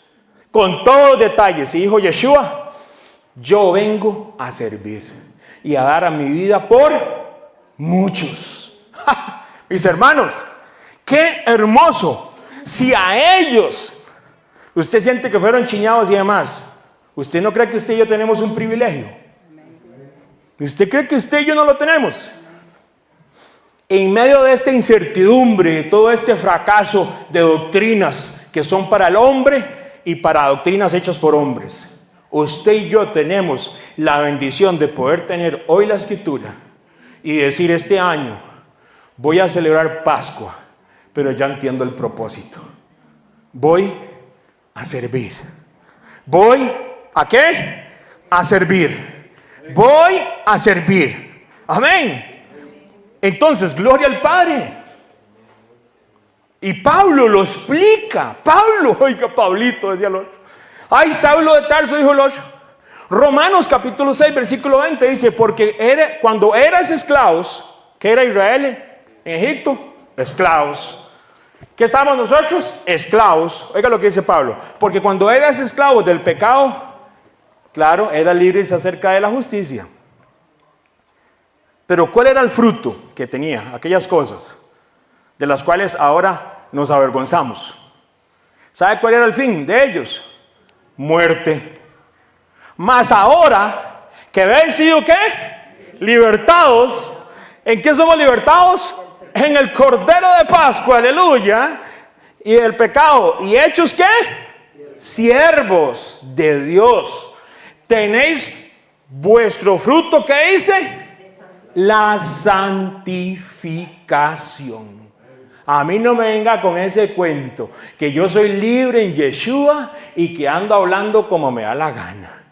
con todos los detalles. Y dijo Yeshua, yo vengo a servir y a dar a mi vida por muchos. Mis hermanos, qué hermoso. Si a ellos usted siente que fueron chiñados y demás, ¿usted no cree que usted y yo tenemos un privilegio? ¿Usted cree que usted y yo no lo tenemos? En medio de esta incertidumbre, de todo este fracaso de doctrinas que son para el hombre y para doctrinas hechas por hombres, usted y yo tenemos la bendición de poder tener hoy la Escritura y decir: este año voy a celebrar Pascua, pero ya entiendo el propósito. Voy a servir. Voy ¿a qué? A servir. Voy a servir. Amén. Entonces, gloria al Padre. Y Pablo lo explica. Pablo, oiga, Pablito, decía el otro. Ay, Saulo de Tarso, dijo el otro. Romanos capítulo 6, versículo 20 dice, porque cuando eras esclavos, ¿qué era Israel en Egipto? Esclavos. ¿Qué estábamos nosotros? Esclavos. Oiga lo que dice Pablo. Porque cuando eras esclavo del pecado, claro, eras libres acerca de la justicia. Pero ¿cuál era el fruto que tenía? Aquellas cosas de las cuales ahora nos avergonzamos. ¿Sabe cuál era el fin de ellos? Muerte. Mas ahora que habéis sido ¿qué? Libertados. ¿En qué somos libertados? En el Cordero de Pascua, aleluya. Y del pecado. ¿Y hechos qué? Siervos de Dios. Tenéis vuestro fruto, ¿qué dice? La santificación. A mí no me venga con ese cuento, que yo soy libre en Yeshua y que ando hablando como me da la gana.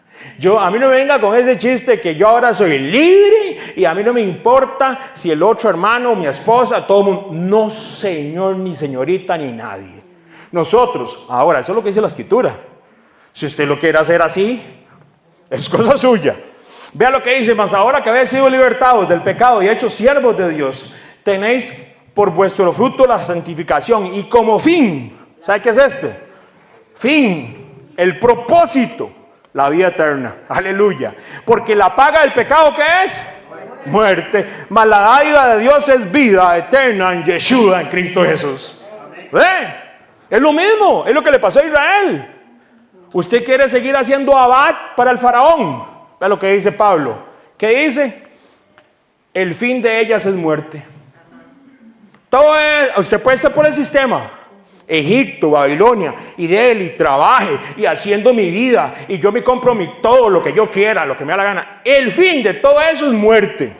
A mí no me venga con ese chiste que yo ahora soy libre y a mí no me importa si el otro hermano, mi esposa, todo el mundo. No, señor, ni señorita, ni nadie. Nosotros, ahora, eso es lo que dice la Escritura. Si usted lo quiere hacer así, es cosa suya. Vea lo que dice, mas ahora que habéis sido libertados del pecado y hechos siervos de Dios, tenéis por vuestro fruto la santificación y como fin, ¿sabe qué es este? Fin, el propósito, la vida eterna, aleluya. Porque la paga del pecado, ¿qué es? Muerte, mas la dádiva de Dios es vida eterna en Yeshua, en Cristo Jesús. ¿Ve? Es lo mismo, es lo que le pasó a Israel. Usted quiere seguir haciendo abad para el faraón. Vea lo que dice Pablo. ¿Qué dice? El fin de ellas es muerte. Todo usted puede estar por el sistema, Egipto, Babilonia, y de él, y trabaje, y haciendo mi vida, y yo me compro todo lo que yo quiera, lo que me da la gana. El fin de todo eso es muerte.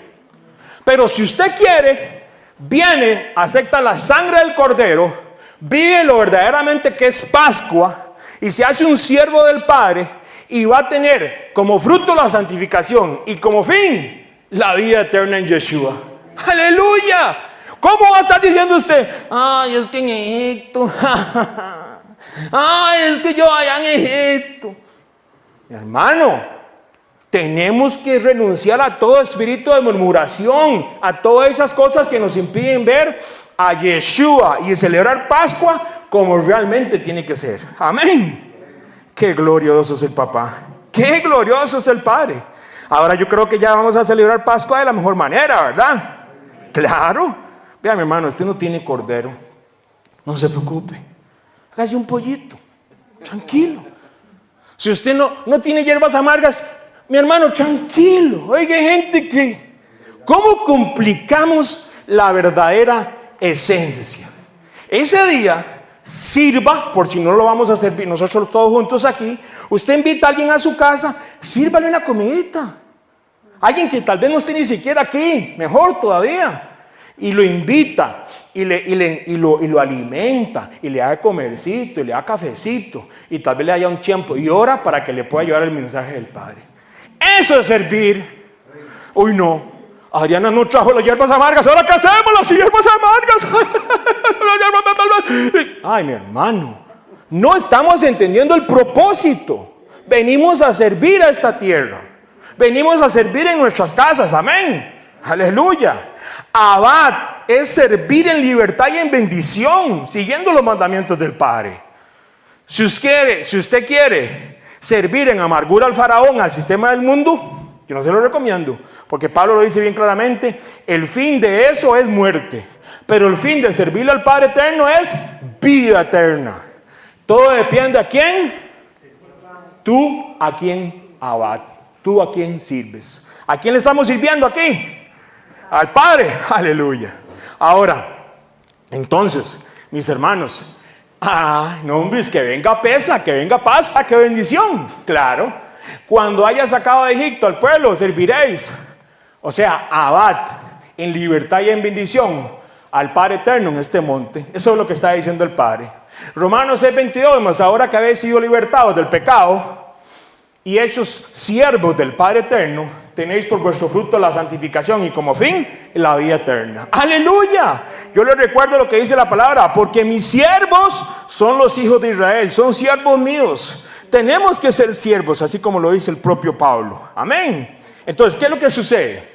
Pero si usted quiere, viene, acepta la sangre del Cordero, vive lo verdaderamente que es Pascua, y se hace un siervo del Padre, y va a tener como fruto la santificación, y como fin, la vida eterna en Yeshua. ¡Aleluya! ¿Cómo va a estar diciendo usted? Ay, es que en Egipto. Ay, es que yo allá en Egipto. Mi hermano, tenemos que renunciar a todo espíritu de murmuración, a todas esas cosas que nos impiden ver a Yeshua y celebrar Pascua como realmente tiene que ser. Amén. Qué glorioso es el papá. Qué glorioso es el Padre. Ahora yo creo que ya vamos a celebrar Pascua de la mejor manera, ¿verdad? Claro. Vea, mi hermano, usted no tiene cordero, no se preocupe, hágase un pollito, tranquilo. Si usted no tiene hierbas amargas, mi hermano, tranquilo. Oiga, hay gente que, ¿cómo complicamos la verdadera esencia? Ese día, sirva, por si no lo vamos a servir nosotros todos juntos aquí, usted invita a alguien a su casa, sírvale una comidita. Alguien que tal vez no esté ni siquiera aquí, mejor todavía. Y lo invita, y lo alimenta, y le da comercito, y le da cafecito, y tal vez le haya un tiempo, y ora para que le pueda llevar el mensaje del Padre. Eso es servir. Uy, no, Adriana no trajo las hierbas amargas, ¿ahora qué hacemos? Las hierbas amargas. Ay, mi hermano, no estamos entendiendo el propósito. Venimos a servir a esta tierra, venimos a servir en nuestras casas, amén. Aleluya. Abad es servir en libertad y en bendición, siguiendo los mandamientos del Padre. Si usted quiere servir en amargura al faraón, al sistema del mundo, yo no se lo recomiendo, porque Pablo lo dice bien claramente, el fin de eso es muerte, pero el fin de servirle al Padre eterno es vida eterna. Todo depende a quién, tú a quién abad, tú a quién sirves. ¿A quién le estamos sirviendo aquí? Al Padre, aleluya. Ahora, entonces, mis hermanos, no, hombre, es que venga pesa, que venga paz, qué bendición. Claro, cuando haya sacado de Egipto al pueblo, serviréis. O sea, abad, en libertad y en bendición, al Padre eterno en este monte. Eso es lo que está diciendo el Padre. Romanos 6:22, mas ahora que habéis sido libertados del pecado y hechos siervos del Padre eterno, tenéis por vuestro fruto la santificación y como fin la vida eterna. ¡Aleluya! Yo les recuerdo lo que dice la palabra, porque mis siervos son los hijos de Israel, son siervos míos. Tenemos que ser siervos, así como lo dice el propio Pablo. Amén. Entonces, ¿qué es lo que sucede?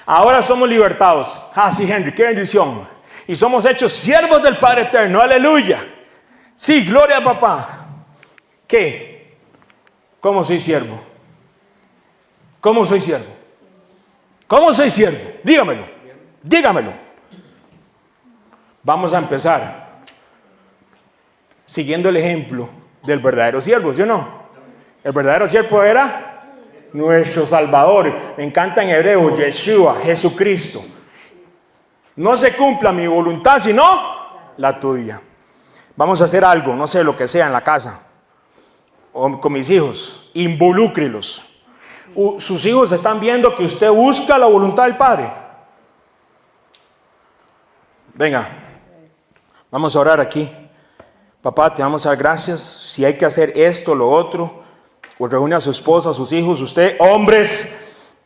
Ahora somos libertados. Ah, sí, Henry, qué bendición. Y somos hechos siervos del Padre eterno. ¡Aleluya! Sí, gloria a papá. ¿Qué? ¿Cómo soy siervo? ¿Cómo soy siervo? ¿Cómo soy siervo? Dígamelo. Dígamelo. Vamos a empezar siguiendo el ejemplo del verdadero siervo, ¿sí o no? El verdadero siervo era nuestro Salvador. Me encanta en hebreo, Yeshua, Jesucristo. No se cumpla mi voluntad, sino la tuya. Vamos a hacer algo, no sé, lo que sea en la casa o con mis hijos. Involúcrelos. Sus hijos están viendo que usted busca la voluntad del Padre. Venga, vamos a orar aquí. Papá, te vamos a dar gracias. Si hay que hacer esto, lo otro, o reúne a su esposa, a sus hijos, usted, hombres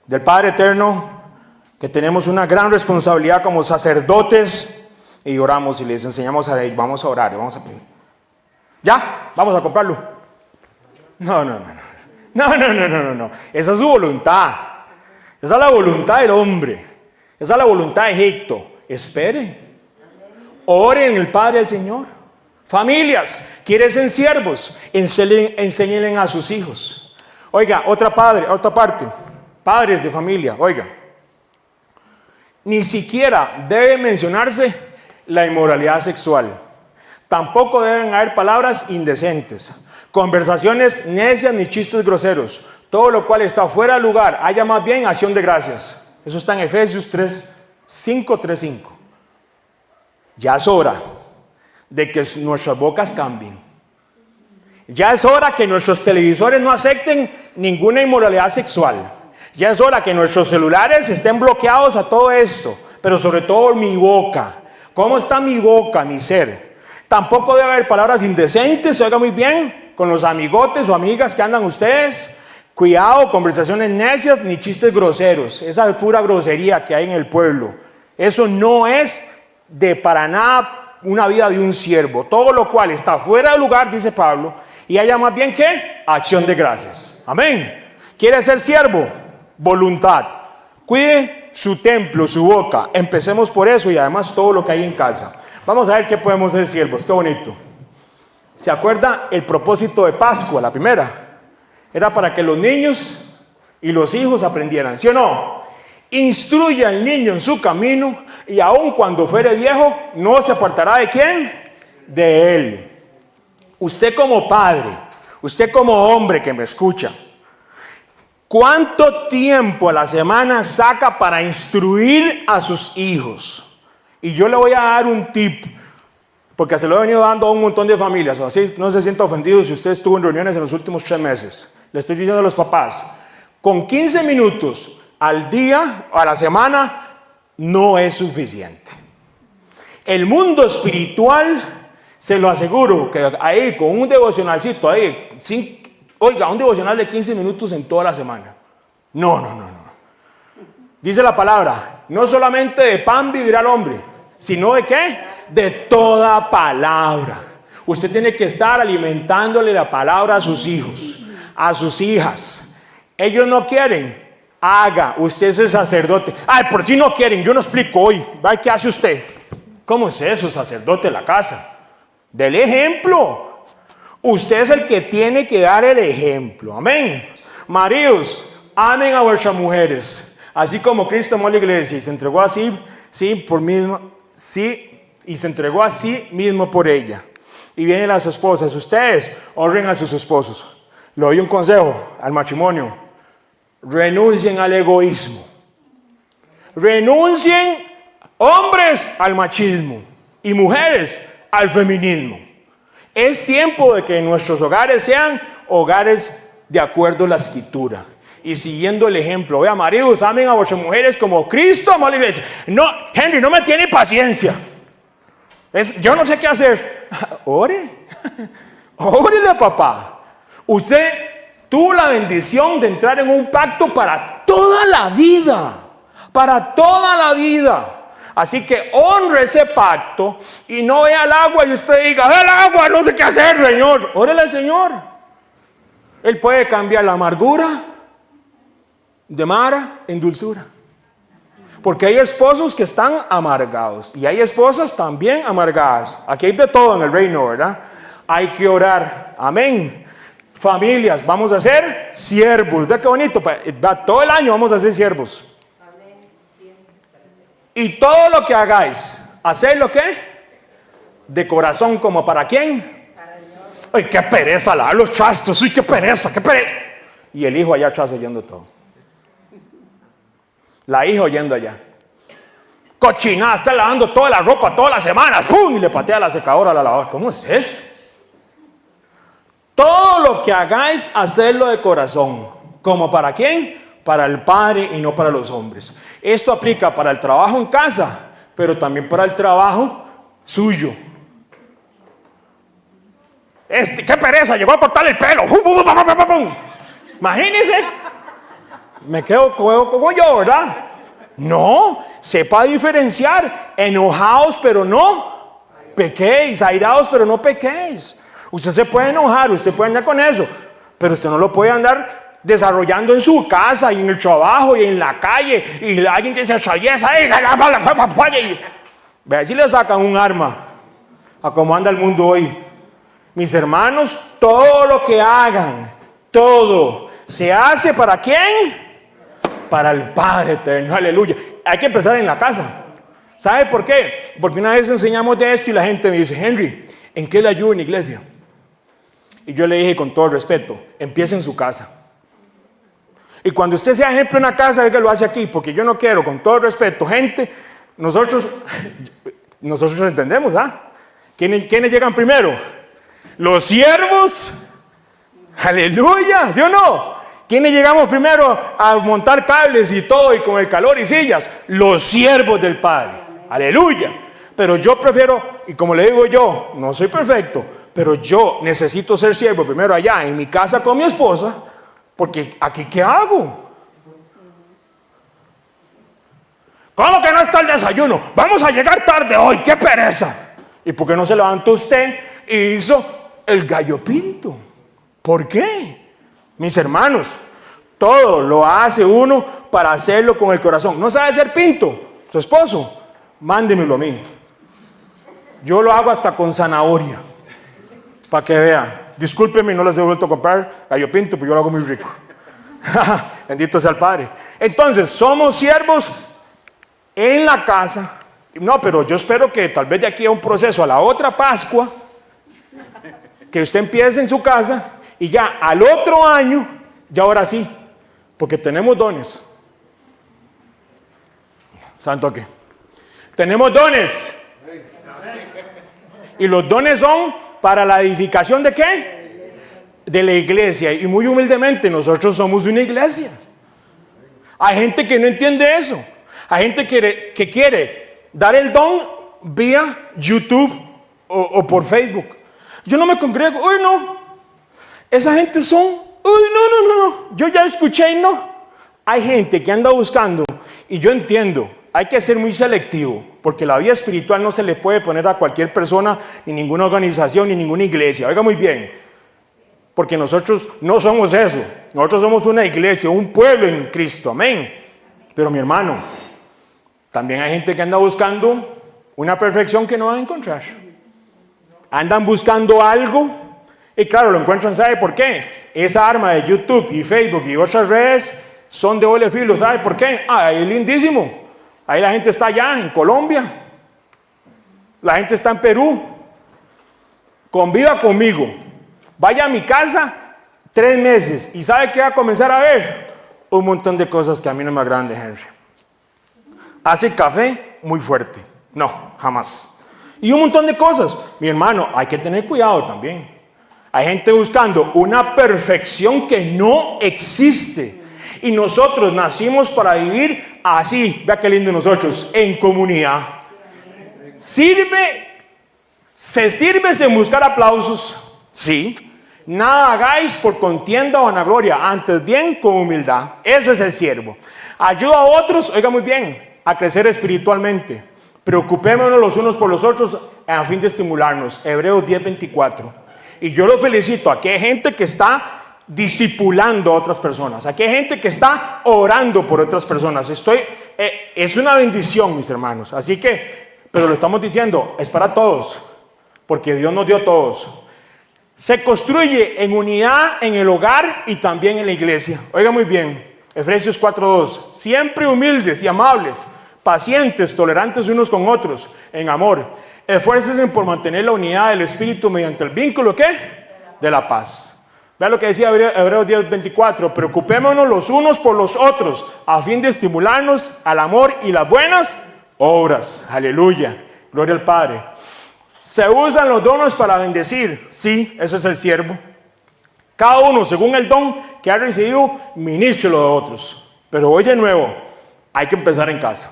del Padre eterno, que tenemos una gran responsabilidad como sacerdotes, y oramos y les enseñamos a ellos. Vamos a orar y vamos a pedir. ¿Ya? ¿Vamos a comprarlo? No. Esa es su voluntad. Esa es la voluntad del hombre. Esa es la voluntad de Egipto. Espere. Oren el Padre del Señor. Familias, quieren ser siervos, enséñenle a sus hijos. Oiga, otra parte. Padres de familia, oiga. Ni siquiera debe mencionarse la inmoralidad sexual. Tampoco deben haber palabras indecentes, conversaciones necias ni chistes groseros, todo lo cual está fuera de lugar, haya más bien acción de gracias. Eso está en Efesios 3:5. Ya es hora de que nuestras bocas cambien. Ya es hora que nuestros televisores no acepten ninguna inmoralidad sexual. Ya es hora que nuestros celulares estén bloqueados a todo esto, pero sobre todo mi boca. ¿Cómo está mi boca, mi ser? Tampoco debe haber palabras indecentes, oiga muy bien, con los amigotes o amigas que andan ustedes. Cuidado, conversaciones necias ni chistes groseros. Esa es pura grosería que hay en el pueblo. Eso no es de para nada una vida de un siervo. Todo lo cual está fuera de lugar, dice Pablo, y haya más bien que acción de gracias. Amén. ¿Quiere ser siervo? Voluntad. Cuide su templo, su boca. Empecemos por eso y además todo lo que hay en casa. Vamos a ver qué podemos ser siervos. Qué bonito. ¿Se acuerda el propósito de Pascua, la primera? Era para que los niños y los hijos aprendieran, ¿sí o no? Instruye al niño en su camino y aun cuando fuere viejo, no se apartará ¿de quién? De él. Usted como padre, usted como hombre que me escucha, ¿cuánto tiempo a la semana saca para instruir a sus hijos? Y yo le voy a dar un tip, porque se lo he venido dando a un montón de familias, así no se sienta ofendido si usted estuvo en reuniones en los últimos 3 meses. Le estoy diciendo a los papás, con 15 minutos al día, a la semana, no es suficiente. El mundo espiritual, se lo aseguro, que ahí con un devocionalcito, ahí, un devocional de 15 minutos en toda la semana. No. Dice la palabra, no solamente de pan vivirá el hombre, sino de ¿qué? De toda palabra. Usted tiene que estar alimentándole la palabra a sus hijos, a sus hijas. Ellos no quieren, haga, usted es el sacerdote. Ay, por si no quieren, yo no explico hoy. ¿Qué hace usted? ¿Cómo es eso, sacerdote de la casa? Dele ejemplo. Usted es el que tiene que dar el ejemplo. Amén. Maridos, amen a vuestras mujeres. Así como Cristo amó a la iglesia y se entregó así, y se entregó a sí mismo por ella. Y vienen las esposas, ustedes honren a sus esposos. Le doy un consejo al matrimonio: renuncien al egoísmo. Renuncien, hombres, al machismo y mujeres al feminismo. Es tiempo de que nuestros hogares sean hogares de acuerdo a la Escritura y siguiendo el ejemplo. Vea, maridos, amen a vuestras mujeres como Cristo amó a la iglesia. No, Henry, no me tiene paciencia. Yo no sé qué hacer. Ore. Órele a papá. Usted tuvo la bendición de entrar en un pacto para toda la vida, para toda la vida. Así que honre ese pacto y no vea el agua y usted diga, ve el agua, no sé qué hacer, Señor. Órale al Señor. Él puede cambiar la amargura de Mara en dulzura. Porque hay esposos que están amargados y hay esposas también amargadas. Aquí hay de todo en el reino, ¿verdad? Hay que orar. Amén. Familias, vamos a ser siervos. Vea qué bonito. Todo el año vamos a ser siervos. Y todo lo que hagáis, ¿hacedlo qué? De corazón, ¿como para quién? Ay, qué pereza lavar los trastos. Uy, qué pereza, qué pereza. Y el hijo allá atrás oyendo todo. La hija oyendo allá. Cochinada, está lavando toda la ropa todas las semanas. ¡Pum! Y le patea la secadora a la lavadora. ¿Cómo es eso? Todo lo que hagáis, hacedlo de corazón. ¿Como para quién? Para el Padre y no para los hombres. Esto aplica para el trabajo en casa, pero también para el trabajo suyo. ¡Qué pereza! Llegó a cortar el pelo. Imagínense. Me quedo como yo, ¿verdad? No, sepa diferenciar. Enojaos, pero no pequéis. Airados, pero no pequéis. Usted se puede enojar, usted puede andar con eso, pero usted no lo puede andar desarrollando en su casa y en el trabajo y en la calle y alguien que se atraviesa y vea si le sacan un arma a cómo anda el mundo hoy. Mis hermanos, todo lo que hagan, todo se hace ¿para quién? Para el Padre eterno, aleluya. Hay que empezar en la casa. ¿Sabe por qué? Porque una vez enseñamos de esto y la gente me dice, Henry, ¿en qué le ayudo en la iglesia? Y yo le dije con todo el respeto, empiece en su casa. Y cuando usted sea ejemplo en una casa, ve que lo hace aquí, porque yo no quiero, con todo el respeto, gente, nosotros entendemos, ¿ah? ¿Quiénes llegan primero? Los siervos, aleluya, ¿sí o no? ¿Quiénes llegamos primero a montar cables y todo y con el calor y sillas? Los siervos del Padre, aleluya. Pero yo prefiero, y como le digo yo, no soy perfecto, pero yo necesito ser siervo primero allá en mi casa con mi esposa, porque aquí ¿qué hago? ¿Cómo que no está el desayuno? Vamos a llegar tarde hoy, qué pereza. ¿Y por qué no se levantó usted y hizo el gallo pinto? ¿Por qué? Mis hermanos, todo lo hace uno para hacerlo con el corazón. ¿No sabe hacer pinto? Su esposo, mándemelo a mí. Yo lo hago hasta con zanahoria, para que vean. Discúlpenme, no les he vuelto a comprar gallo pinto, pero yo lo hago muy rico. Bendito sea el Padre. Entonces, somos siervos en la casa. No, pero yo espero que tal vez de aquí a un proceso, a la otra Pascua, que usted empiece en su casa y ya al otro año, ya ahora sí, porque tenemos dones. ¿Santo qué? Tenemos dones. Y los dones son para la edificación ¿de qué? De la iglesia. Y muy humildemente nosotros somos una iglesia. Hay gente que no entiende eso. Hay gente que quiere dar el don vía YouTube o por Facebook. Yo no me congrego. Uy, no. Esa gente son. Uy, no. Yo ya escuché y no. Hay gente que anda buscando. Y yo entiendo. Hay que ser muy selectivo, porque la vida espiritual no se le puede poner a cualquier persona, ni ninguna organización, ni ninguna iglesia. Oiga muy bien, porque nosotros no somos eso. Nosotros somos una iglesia, un pueblo en Cristo, amén. Pero mi hermano, también hay gente que anda buscando una perfección que no van a encontrar. Andan buscando algo, y claro, lo encuentran, ¿sabe por qué? Esa arma de YouTube y Facebook y otras redes son de doble filo, ¿sabe por qué? Es lindísimo. Ahí la gente está allá en Colombia, la gente está en Perú. Conviva conmigo, vaya a mi casa 3 meses y ¿sabe qué va a comenzar a ver? Un montón de cosas que a mí no me agradan de Henry. Hace café muy fuerte, no, jamás. Y un montón de cosas. Mi hermano, hay que tener cuidado también. Hay gente buscando una perfección que no existe. Y nosotros nacimos para vivir así, vea qué lindo nosotros, en comunidad. Se sirve sin buscar aplausos, sí. Nada hagáis por contienda o vanagloria, antes bien con humildad. Ese es el siervo. Ayuda a otros, oiga muy bien, a crecer espiritualmente. Preocupémonos los unos por los otros a fin de estimularnos. Hebreos 10:24. Y yo lo felicito. Aquí hay gente que está discipulando a otras personas. Aquí hay gente que está orando por otras personas. Es una bendición, mis hermanos. Así que, pero lo estamos diciendo, es para todos, porque Dios nos dio a todos. Se construye en unidad en el hogar y también en la iglesia. Oiga muy bien, Efesios 4:2. Siempre humildes y amables, pacientes, tolerantes unos con otros, en amor. Esfuércense por mantener la unidad del Espíritu mediante el vínculo, ¿qué? De la paz. Vean lo que decía Hebreos 10:24. Preocupémonos los unos por los otros, a fin de estimularnos al amor y las buenas obras. Aleluya. Gloria al Padre. Se usan los dones para bendecir. Sí, ese es el siervo. Cada uno, según el don que ha recibido, ministre lo de otros. Pero hoy de nuevo, hay que empezar en casa.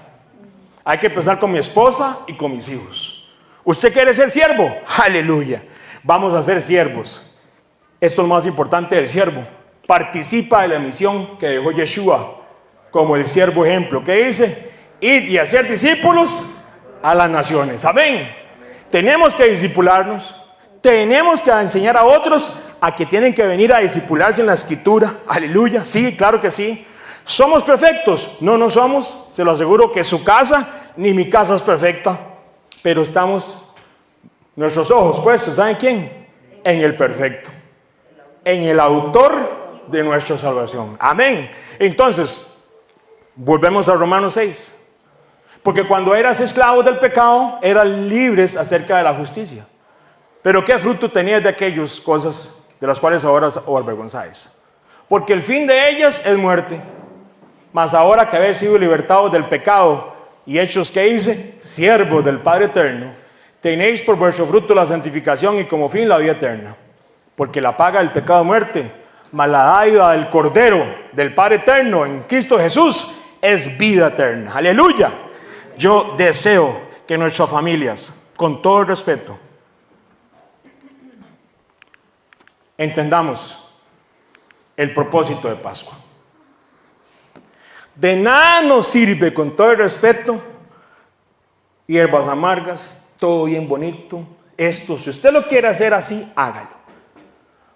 Hay que empezar con mi esposa y con mis hijos. ¿Usted quiere ser siervo? Aleluya. Vamos a ser siervos. Esto es lo más importante del siervo. Participa de la misión que dejó Yeshua como el siervo ejemplo. ¿Qué dice? Ir y hacer discípulos a las naciones. Amén. Tenemos que discipularnos. Tenemos que enseñar a otros a que tienen que venir a discipularse en la escritura. Aleluya. Sí, claro que sí. ¿Somos perfectos? No, no somos. Se lo aseguro que su casa ni mi casa es perfecta. Pero estamos, nuestros ojos puestos, ¿saben quién? En el perfecto. En el autor de nuestra salvación. Amén. Entonces, volvemos a Romanos 6. Porque cuando eras esclavos del pecado, eras libres acerca de la justicia. Pero ¿qué fruto tenías de aquellas cosas de las cuales ahora os avergonzáis? Porque el fin de ellas es muerte. Mas ahora que habéis sido libertados del pecado y hechos, ¿qué hice? Siervos del Padre eterno, tenéis por vuestro fruto la santificación y como fin la vida eterna. Porque la paga del pecado es muerte, mas la dádiva del Cordero del Padre eterno en Cristo Jesús es vida eterna. Aleluya. Yo deseo que nuestras familias, con todo el respeto, entendamos el propósito de Pascua. De nada nos sirve, con todo el respeto, hierbas amargas, todo bien bonito. Esto, si usted lo quiere hacer así, hágalo.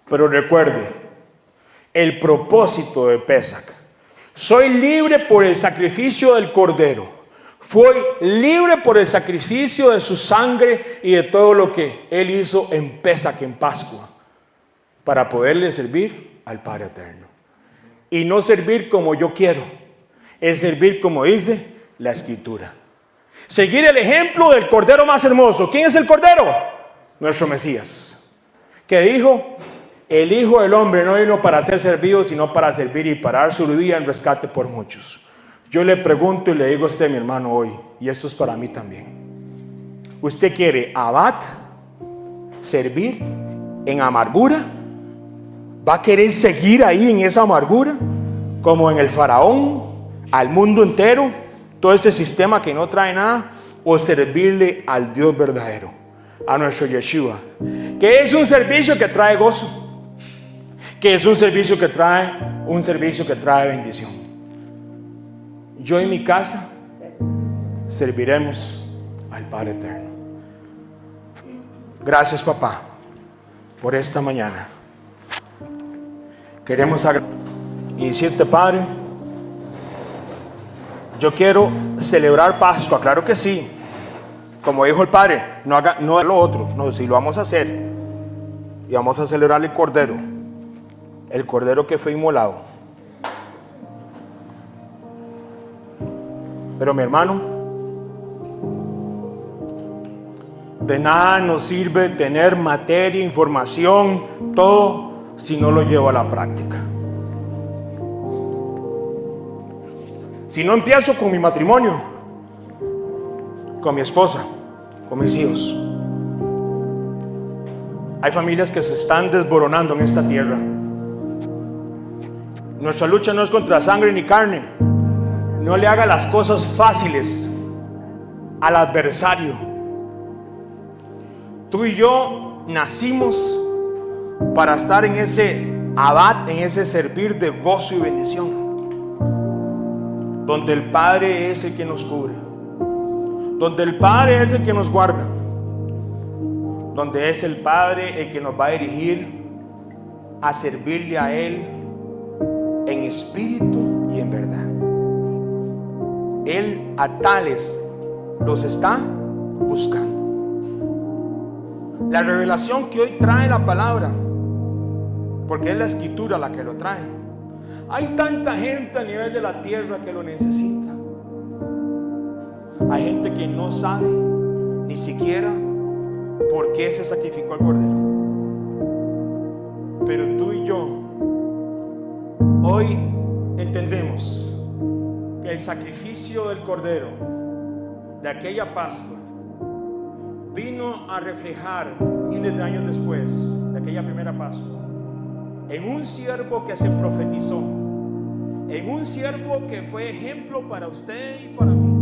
Pero recuerde, el propósito de Pesach. Soy libre por el sacrificio del Cordero. Fui libre por el sacrificio de su sangre y de todo lo que Él hizo en Pesach, en Pascua, para poderle servir al Padre Eterno. Y no servir como yo quiero, es servir como dice la Escritura. Seguir el ejemplo del Cordero más hermoso. ¿Quién es el Cordero? Nuestro Mesías, que dijo: el Hijo del Hombre no vino para ser servido, sino para servir y para dar su vida en rescate por muchos. Yo le pregunto y le digo a usted, mi hermano, hoy, y esto es para mí también. ¿Usted quiere abad, servir en amargura? ¿Va a querer seguir ahí en esa amargura? Como en el faraón, al mundo entero, todo este sistema que no trae nada, o servirle al Dios verdadero, a nuestro Yeshua, que es un servicio que trae gozo, que es un servicio que trae bendición. Yo y mi casa serviremos al Padre Eterno. Gracias, papá, por esta mañana. Queremos y decirte, Padre, yo quiero celebrar Pascua, claro que sí. Como dijo el Padre, no haga lo otro, no, si lo vamos a hacer. Y vamos a celebrar el Cordero que fue inmolado. Pero mi hermano, de nada nos sirve tener materia, información, todo, si no lo llevo a la práctica. Si no empiezo con mi matrimonio, con mi esposa, con mis hijos. Hay familias que se están desboronando en esta tierra. Nuestra lucha no es contra sangre ni carne. No le haga las cosas fáciles al adversario. Tú y yo nacimos para estar en ese abad, en ese servir de gozo y bendición, donde el Padre es el que nos cubre, donde el Padre es el que nos guarda, donde es el Padre el que nos va a dirigir a servirle a Él en espíritu y en verdad. Él a tales los está buscando. La revelación que hoy trae la palabra, porque es la escritura la que lo trae. Hay tanta gente a nivel de la tierra que lo necesita. Hay gente que no sabe ni siquiera por qué se sacrificó el cordero. Pero tú y yo hoy entendemos que el sacrificio del cordero de aquella Pascua vino a reflejar miles de años después de aquella primera Pascua en un siervo que se profetizó, en un siervo que fue ejemplo para usted y para mí,